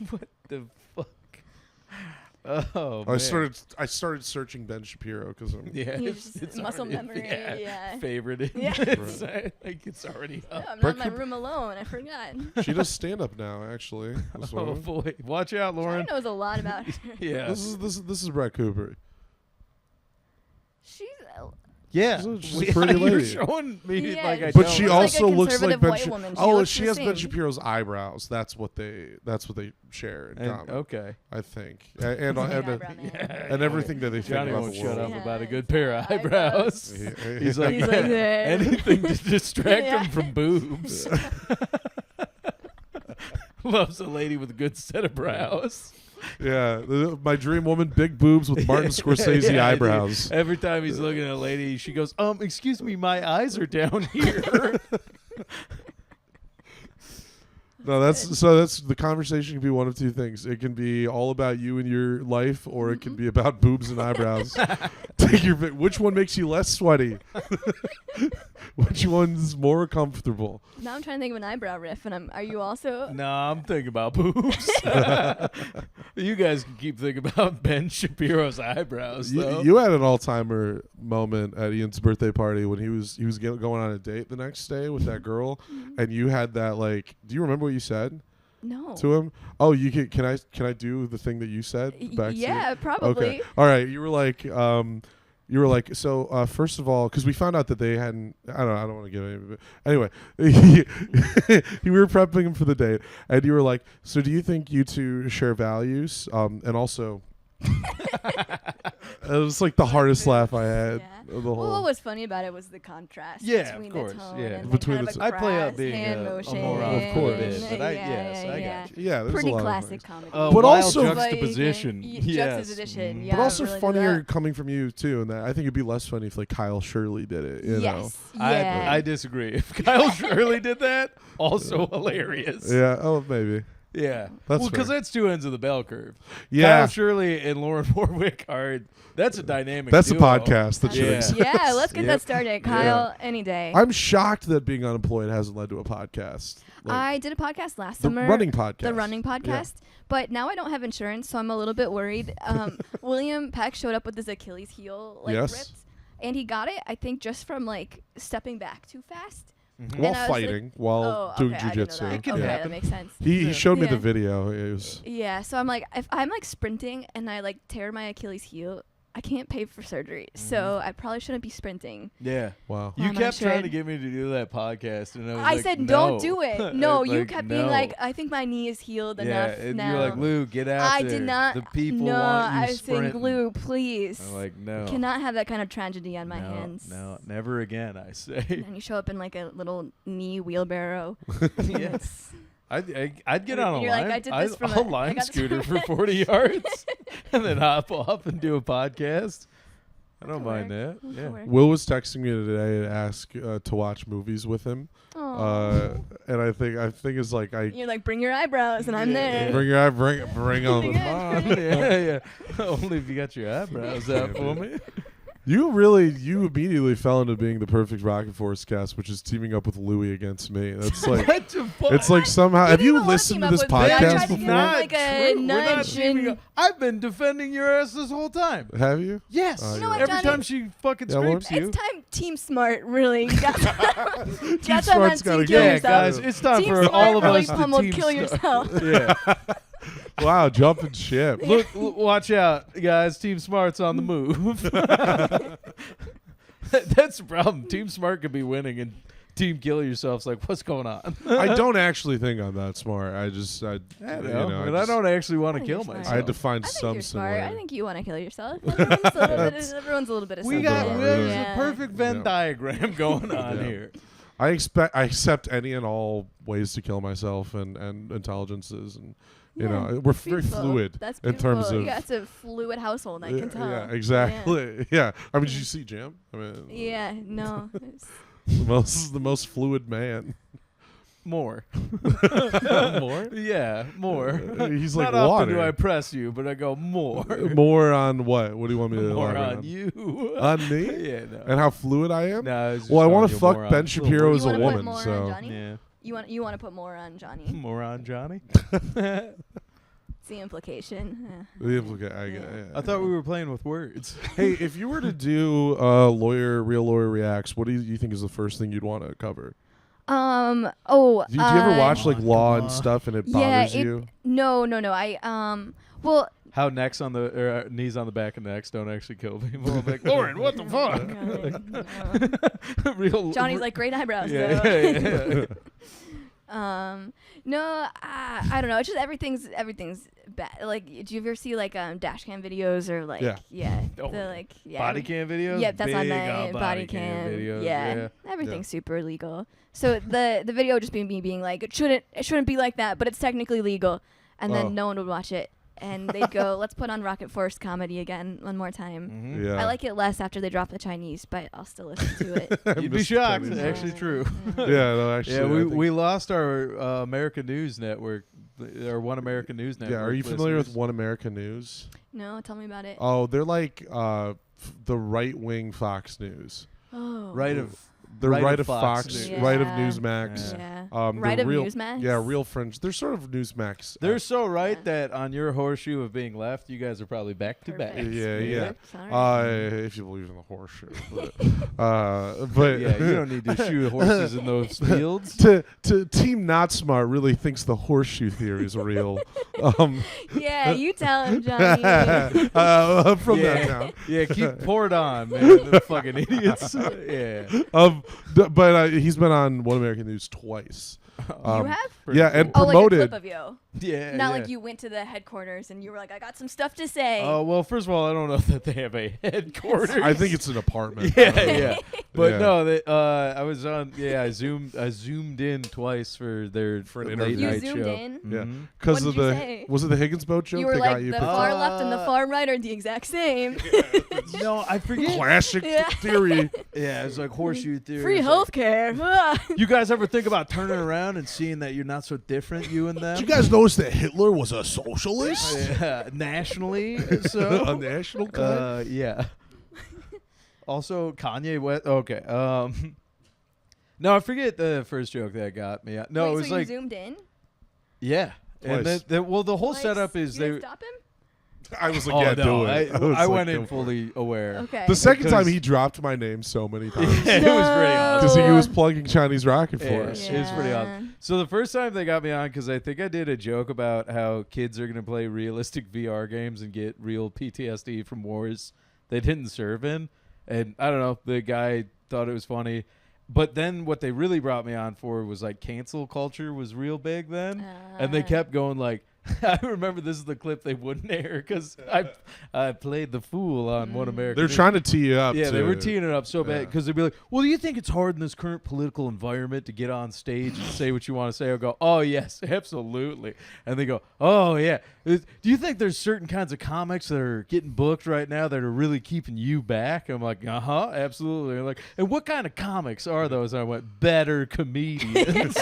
What the fuck? Oh, man. I started searching Ben Shapiro because I'm. Yeah, You it's, just- it's muscle already, memory, yeah. favorite. Yeah. It's, like it's already Yeah, up. I'm not Brett in my Cooper- room alone. I forgot. She does stand up now, actually. This Oh woman. boy, watch out, Johnny Lauren. knows a lot about her. Yeah, This is Brett Cooper. She's yeah. she's a pretty You're lady. showing me Yeah, like I But don't. she Looks like a also looks like conservative Ben. white woman. She Oh, looks she the has Ben same. Shapiro's eyebrows. That's what they share in common. Okay. I think, and Big and, eyebrow man. and everything that they think Johnny about won't the shut world. up Yeah, about a it's good pair of eyebrows. He- He's like, He's like that. anything to distract Yeah. him from boobs. Loves a lady with a good set of brows. yeah, my dream woman, big boobs with Martin Scorsese Yeah, eyebrows. Every time he's looking at a lady, she goes, excuse me, my eyes are down here. No, that's the conversation can be one of two things. It can be all about you and your life, or it can be about boobs and eyebrows. Take your pick. Which one makes you less sweaty? Which one's more comfortable? Now I'm trying to think of an eyebrow riff, and are you also? No, I'm thinking about boobs. You guys can keep thinking about Ben Shapiro's eyebrows, though. You had an all-timer moment at Ian's birthday party when he was going on a date the next day with that girl, and you had that like. Do you remember what you said? No. To him? Oh, you can I do the thing that you said back to you? Yeah, probably. Okay. All right. You were like so first of all, because we found out that they hadn't. I don't want to give any. But anyway, we were prepping him for the date, and you were like, "So do you think you two share values?" And also, it was like the hardest laugh I had. Yeah. Of the whole. Well, what was funny about it was the contrast Yeah, between of course, the tone yeah. and Between kind the of I play up crass being hand a motion. moron Of course. But I yeah. got you. Yeah, there's Pretty a lot classic of comedy. But Wild also- juxtaposition. Yes. Juxtaposition, Mhm. yeah. but also really do funnier that. coming from you too, and that I think it'd be less funny if like Kyle Shirley did it. You know? Yes. Yeah. I disagree. If Kyle Shirley did that, also hilarious. Yeah. Oh, maybe. Yeah. That's well, because fair. that's two ends of the bell curve. Yeah. Kyle Shirley and Lauren Warwick are. That's a dynamic. That's a duo. podcast that should Yeah. exist. Yeah, let's get Yep. that started, Kyle. Any day. I'm shocked that being unemployed hasn't led to a podcast. Like, I did a podcast last the summer. running podcast. The running podcast. But now I don't have insurance, so I'm a little bit worried. William Peck showed up with his Achilles heel Yes. ripped, and he got it, I think, just from like stepping back too fast. Mhm. While And I was like- fighting, while doing okay, I didn't know jujitsu. that. It can Okay, happen. that makes sense. He showed me the Yeah. video. It was Yeah, so I'm like, if I'm like sprinting and I like tear my Achilles heel, I can't pay for surgery, so I probably shouldn't be sprinting. Yeah. wow. You I'm not kept trying sure. to get me to do that podcast, and I was I like, said, no. don't do it. No, you Like, kept no. being like, I think my knee is healed yeah, enough and now. you're like, Lou, get out I there. did not. The people no, want you I was saying, sprinting. Glue, please. I'm like, no. Cannot have that kind of tragedy on my no, hands. No, never again, I say. And you show up in like a little knee wheelbarrow. Yes. I'd get on a You're line. like, I did this from I'll I line got this scooter from- for 40 yards and then hop off and do a podcast. I don't could mind work. that. That Yeah. could work. Will was texting me today to ask to watch movies with him, Aw. and I think it's like You're like, bring your eyebrows, and I'm Yeah, there. yeah. bring on the Bring it. mom. Yeah. Only if you got your eyebrows out for me. You immediately fell into being the perfect Rocket Force cast, which is teaming up with Louis against me. That's like What the fuck? it's like somehow. You Have didn't you wanna listened team to up this with me. I tried podcast to give before? him like a True. We're not nudge teaming and- up. I've been defending your ass this whole time. Have you? Yes. Oh, You know what, Every Johnny? time she fucking Yeah, Lauren? scrapes you. It's time Team Smart really got Team got Smart's time gotta on Team go. Kill Yeah, Yourself. guys, it's time Team for Smart all of really us to pummeled team Kill stuff. Yourself. Yeah. Wow, jumping ship. Look, watch out, guys. Team Smart's on the move. That's the problem. Team Smart could be winning, and Team Kill Yourself's like, what's going on? I don't actually think I'm that smart. I just, I you know, know, but I don't actually want I to think kill you're smart. myself. I had to find I think some you're smart. I similarity. think you want to kill yourself. Everyone's a little bit of we something. got Yeah. there's Yeah. a perfect Venn Yeah. diagram going on Yeah. here. I accept any and all ways to kill myself and intelligences, and you Yeah, know, we're very beautiful. fluid That's in beautiful. terms of. Yeah, it's a fluid household. I can tell. Yeah, exactly. Yeah. I mean, did you see Jim? I mean, Yeah, no. It's- the most fluid man. More. More? Yeah, more. He's like Not often water. do I press you, but I go more. More on what? What do you want me to More elaborate on you. On me? Yeah, no. And how fluid I am? No, it's just Well, I calling want you to fuck moron. Ben Little Shapiro as you a wanna put woman. more on So Johnny? Yeah. You want to put more on Johnny? Moron Johnny. It's the implication. the implica- I thought we were playing with words. Hey, if you were to do Real Lawyer Reacts, what do you think is the first thing you'd want to cover? Oh. Do you ever watch like Come Law on. and stuff, and it Yeah. bothers you? No. I Well. How necks on the knees on the back of necks don't actually kill people. I'm like, Lauren, what the fuck? Real Johnny's like great eyebrows yeah, though. yeah, yeah. No, I don't know. It's just everything's bad. Like, do you ever see like dash cam videos or like Oh. the like Body cam videos. Yeah, that's on Big my body cam. videos. Yeah, everything's super illegal. So the video just being me being like it shouldn't be like that, but it's technically legal, and Oh. then no one would watch it, and they'd go, let's put on Rocket Force comedy again one more time. Mhm. Yeah. I like it less after they drop the Chinese, but I'll still listen to it. You'd be Mr. shocked. Chinese. Actually, true. Yeah, no, actually. Yeah, I think- we lost our American News Network or One American News Network. Yeah, are you familiar with listeners. One American News? No, tell me about it. Oh, they're like the right-wing Fox News. Oh. Right of The Right right of of Fox Fox, News. right of Yeah. Newsmax. Yeah. The Right of real, Newsmax? Yeah, real fringe. They're sort of Newsmax. They're so right Yeah. that on your horseshoe of being left, you guys are probably back to back. Perfect. Yeah. Sorry. If you believe in the horseshoe, but Yeah, you don't need to shoot horses in those fields. to Team Not Smart really thinks the horseshoe theory is real. Yeah, you tell him, Johnny. From yeah, that now. yeah, pour it on, man. The fucking idiots. Yeah. But he's been on One American News twice. You have? Pretty Yeah, and Oh, like a promoted. clip of you. Yeah. Not yeah. like you went to the headquarters and you were like, I got some stuff to say. Oh well, first of all, I don't know that they have a headquarters. I think it's an apartment. Yeah, yeah. But Yeah. no, they, I was on. Yeah, I zoomed in twice for their For an late interview. You night zoomed show. in? Yeah, Mhm. because What of did you the say? was it the Higgins boat joke? You were they like, got you the for far left and the Uh, far right are the exact same. No, I forget. classic Yeah. theory. Yeah, it's like horseshoe theory. Free It's like, healthcare. you guys ever think about turning around and seeing that you're not so different, you and them? Did you guys notice that Hitler was a socialist? Yeah, nationally, so A national guy? yeah. Also, Kanye West. Okay. No, I forget the first joke that got me. No, Wait, it was so like you zoomed in? yeah. And Twice. then, well, the whole Twice? setup is You didn't they. stop him? I was like, Oh yeah, no, do it. was I like, went go in for it. fully aware. Okay. The second time Because- he dropped my name so many times. Yeah, it was pretty awesome. Because he was plugging Chinese rocket Yeah. force. It was pretty awesome. So the first time they got me on, because I think I did a joke about how kids are going to play realistic VR games and get real PTSD from wars they didn't serve in. And I don't know, the guy thought it was funny. But then what they really brought me on for was like cancel culture was real big then. And they kept going like, I remember this is the clip they wouldn't air because I played the fool on One American. They're News. trying to tee you up. Yeah, they to- were teeing it up so bad Yeah. because they'd be like, "Well, do you think it's hard in this current political environment to get on stage and say what you want to say?" I'll go, "Oh yes, absolutely," and they go, "Oh yeah." Do you think there's certain kinds of comics that are getting booked right now that are really keeping you back? I'm like, absolutely. They're like, and what kind of comics are those? I went, better comedians,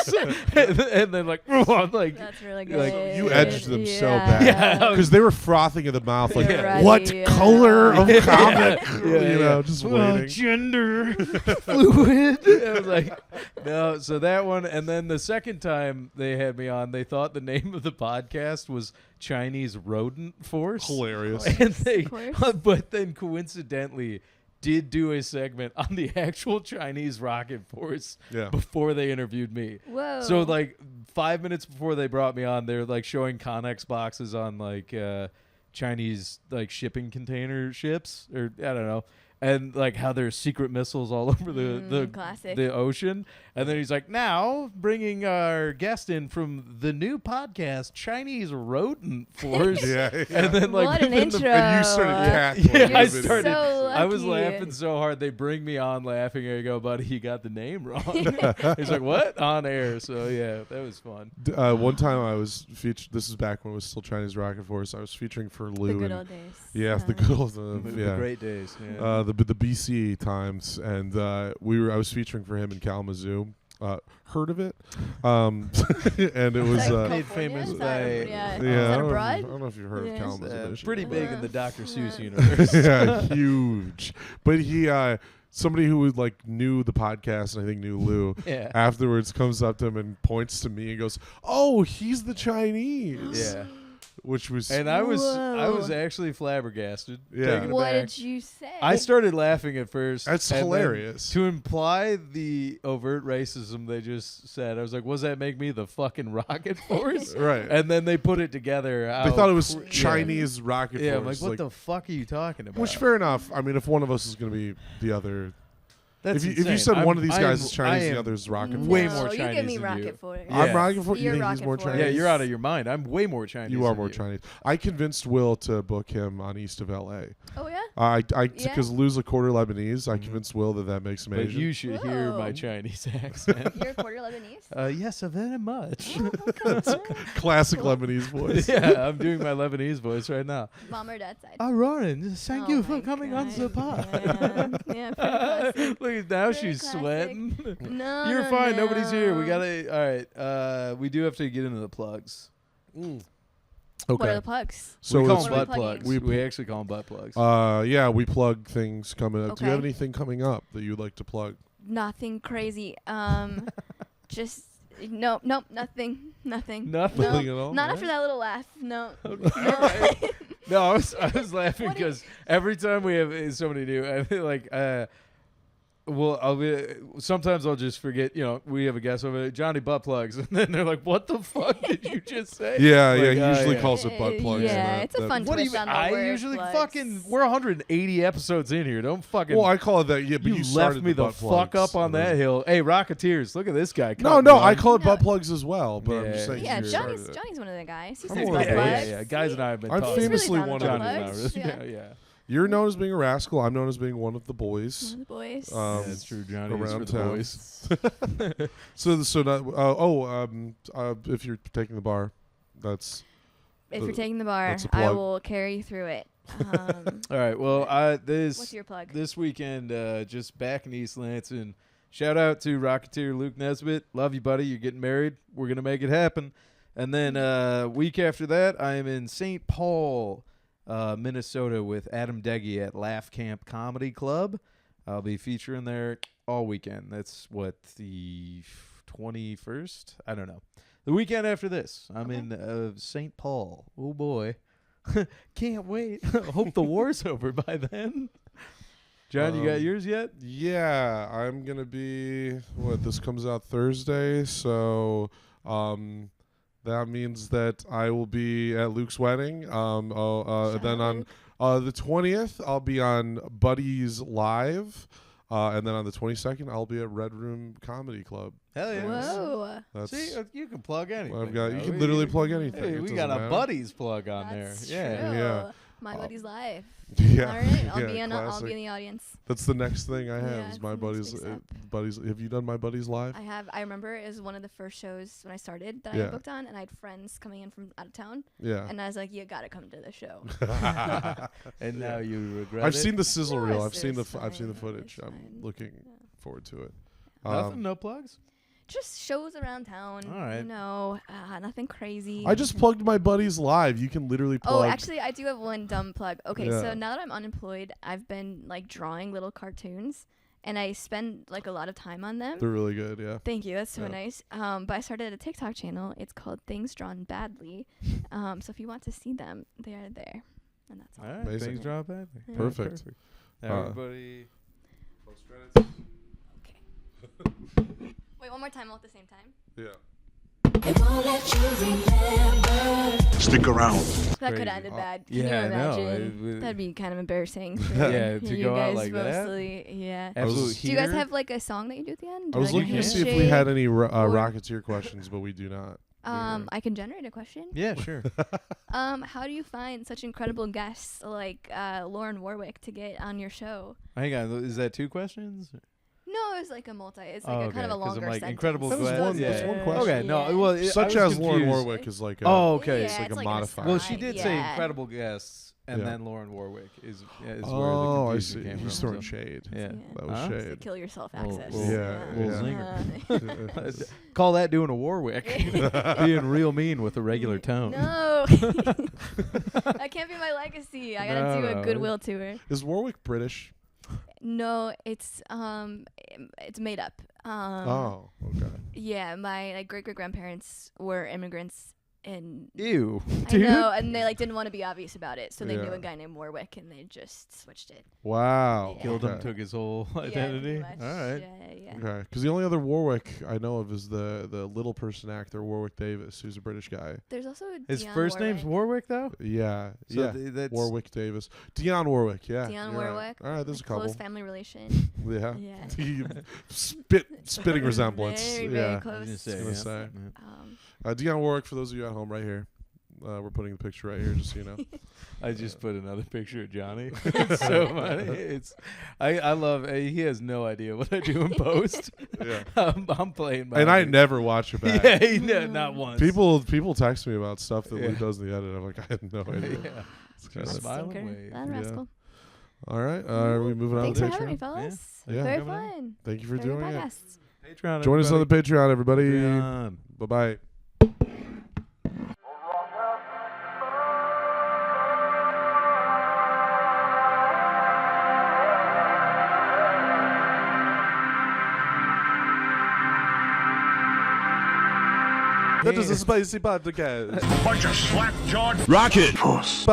and then like, I'm like, That's really Like, good. you edged them so Yeah. bad. Yeah. Because they were frothing at the mouth like, You're right, what yeah. color of Yeah. comic? Yeah, you know, yeah. just Well, waiting. gender fluid. I was like, no. So that one, and then the second time they had me on, they thought the name of the podcast was Chinese Rodent Force, Hilarious. and they, Of course. but then coincidentally did do a segment on the actual Chinese rocket force Yeah. before they interviewed me. Whoa. So like 5 minutes before they brought me on, they're like showing Connex boxes on like Chinese like shipping container ships, or I don't know, and like how there's secret missiles all over classic. the ocean. And then he's like, now bringing our guest in from the new podcast, Chinese Rodent Force. Yeah, yeah. And then like What an within the- intro. And you started cackling. Yeah, You're I It was- started. so I was lucky. laughing so hard they bring me on laughing. I go, buddy, you got the name wrong. He's like, what? On air. So yeah, that was fun. One time I was featured. This is back when it was still Chinese Rocket Force. I was featuring for The Lou. good and old days. yeah, the Uh, good old The great days. Yeah. the BC times, and I was featuring for him in Kalamazoo. Heard of it? And it was Is that Made California? famous Is that- by- yeah. yeah. Is I that don't, abroad? I don't know if you've heard Yeah. of Kalamazoo. Michigan. pretty big in the Uh, Dr. Seuss yeah. universe. Yeah, huge. But he, somebody who like knew the podcast and I think knew Lou. Yeah. Afterwards, comes up to him and points to me and goes, "Oh, he's the Chinese." Yeah. Which was And I was Whoa. actually flabbergasted. Yeah. Taken What aback. did you say? I started laughing at first. That's and then hilarious. To imply the overt racism they just said, I was like, "Was that make me the fucking rocket force?" right. And then they put it together. They thought it was Yeah. Chinese rocket Yeah, I'm force. like, what the fuck are you talking about? Which fair enough. I mean, if one of us is going to be the other, That's if you insane. said one of these I guys am- is Chinese, I the am other is rocket force. way No, more you Chinese give me than rocket you. for it. Yeah. I'm rocket force. You You're think he's rocket more force. Chinese? Yeah, you're out of your mind. I'm way more Chinese. You are than more Chinese. I convinced Will to book him on East of L.A. Oh yeah. Because Yeah. Lou's a quarter Lebanese. I Mhm. convinced Will that makes him But Asian. you should hear my Whoa. Chinese accent. You're quarter Lebanese. Yes, very much. Oh, okay. Classic Lebanese voice. Yeah, I'm doing my Lebanese voice right now. Mom or dad's side. Oh, Ronan, thank Oh you for my coming on the God. pod. Yeah, pretty classic. Look at now, Pretty she's classic. sweating. No, You're no, fine. Nobody's here. We no. gotta. All right. We do have to get into the plugs. What are Okay. the plugs? So we call it's- them butt What are we plugs. plugging? We actually call them butt plugs. yeah, we plug things coming up. Do you have Okay. anything coming up that you'd like to plug? Nothing crazy. Just nope, nothing. Nothing? No, Nothing at all? Not Alright. after that little laugh. No. No, I was laughing What do you- because every time we have somebody new, I feel like sometimes I'll just forget. We have a guest over there, Johnny Butt Plugs, and then they're like, "What the fuck did you just say?" Yeah, Like, he usually yeah. calls it butt plugs. Yeah, it's a fun What do you twist mean? on the I word usually plugs. we're 180 episodes in here. Don't fucking. Well, I call it that. Yeah, but you you left started me the butt fuck plugs, up on and that then- hill. Hey, Rocketeers, look at this guy. No, cutting no, one. I call it No. butt plugs as well. But I'm Yeah. just saying. Yeah, you started Johnny's it. Johnny's one of the guys. He I'm says one butt of Yeah, the yeah, plugs. yeah. Guys and I have been I'm talking. famously down one with of butt them. plugs. Yeah, yeah. You're known as being a rascal. I'm known as being one of the One boys. of the boys. Um, That's true, Johnny. around Around for the town. boys. So not. If you're taking the bar, that's if you're taking the bar, that's a I plug. will carry you through it. All right. Well, What's your plug? this weekend, just back in East Lansing. Shout out to Rocketeer Luke Nesbitt. Love you, buddy. You're getting married. We're gonna make it happen. And then week after that, I am in St. Paul, Minnesota, with Adam Deggy at Laugh Camp Comedy Club. I'll be featuring there all weekend. That's what, the 21st? I don't know. The weekend after this, I'm Okay. in St. Paul. Oh boy, can't wait. Hope the war's over by then. John, you got yours yet? Yeah, I'm gonna be. This comes out Thursday, so that means that I will be at Luke's wedding. Then Shout out, on Luke. the 20th, I'll be on Buddies Live, and then on the 22nd, I'll be at Red Room Comedy Club. Hell yeah. Whoa. That's See, you can plug anything. what I've got. You bro. can literally plug anything. Hey, It we doesn't got a matter. buddies plug on That's there. Yeah. true. Yeah. My buddy's live. Yeah. All right, I'll Yeah, be in. I'll classic. be in the audience. That's the next thing I have. Yeah, Is it's my the next buddies. big step. Buddies. Have you done my buddies live? I have. I remember it was one of the first shows when I started that I Yeah. had booked on, and I had friends coming in from out of town, Yeah. and I was like, "You gotta come to the show." And now you regret I've it. seen the sizzle No, reel. it's- I've seen the it's I've seen the fine, footage. it's I'm fine. looking Yeah. forward to it. Nothing, no plugs. Just shows around town. All right. You know, nothing crazy. I just plugged my buddies live. You can literally Oh, plug. actually, I do have one dumb plug. Okay, Yeah. so now that I'm unemployed, I've been like drawing little cartoons, and I spend like a lot of time on them. They're really good. Yeah. Thank you. That's so Yeah. nice. But I started a TikTok channel. It's called Things Drawn Badly. So if you want to see them, they are there. And that's all. All right. Amazing. Things drop bad. Yeah. Perfect. Everybody. Okay. Wait, one more time all at the same time. Yeah. Stick around. That Crazy. could have ended bad. Can Yeah, I you know. imagine? That'd be kind of embarrassing. For Yeah, to you go out guys like that? mostly. Yeah. Absolute Do you guys heater. have like a song that you do at the end? I was Or, like, looking a to see if we handshake? had any or- Rocketeer questions, but we do not. I can generate a question. Yeah, sure. How do you find such incredible guests like Lauren Warwick to get on your show? Hang on. Is that two questions? No, it's like a multi. It's like a kind of a Oh, 'cause longer I'm like sentence. incredible That was guest. one- yeah. that's one question. Okay, no, Yeah. well, I Such was as Lauren confused. Warwick is like. Oh, okay. Yeah, It's like a an modifier. Well, aside, she did say yeah. incredible guests, and Yeah. then Lauren Warwick is where Oh, the I confusion see. came He's from. throwing so. shade. Yeah. That was Huh? It's the shade. kill yourself Little- access. little- Yeah, little yeah. zinger. Call that doing a Warwick. Being real mean with a regular tone. No, that can't be my legacy. I gotta do No, a goodwill tour. Is Warwick British? No, it's made up. Oh, okay. Yeah, my like great grandparents were immigrants, and Ew, I dude. know, and they like didn't want to be obvious about it, so they knew Yeah. a guy named Warwick, and they just switched it. Wow. Yeah. Killed him, Okay. took his whole Yeah, identity. pretty much. All right. Yeah. Okay, because the only other Warwick I know of is the little person actor Warwick Davis, who's a British guy. There's also His Dionne first name's Warwick. Warwick, though. Yeah, So yeah. that's Warwick Davis, Dionne Warwick. Yeah, Dionne you're right. Warwick. All right, there's a Close couple. family relation. Yeah, Yeah. spitting resemblance. Very, yeah, very close. I was gonna gonna say. say. Yeah. Dionne Warwick. For those of you at home, right here. We're putting the picture right here, just so you know. I just put another picture of Johnny. It's so funny. I love. He has no idea what I do in post. Yeah. I'm playing. And I mind. never watch it back. Yeah, not once. People text me about stuff that Yeah. Lou does in the edit. I'm like, I had no idea. Yeah. It's kinda- Just smiling Stinker. wave. That Yeah. rascal. All right, are we moving on Thanks to for having me, Patreon? fellas. Yeah. Very Coming on. fun. Thank you for Very good doing it. podcasts. Patreon. Join us on the Patreon, everybody. Patreon. Bye bye. That is a spicy podcast. Bunch of slap-jawed rocket. Podcast.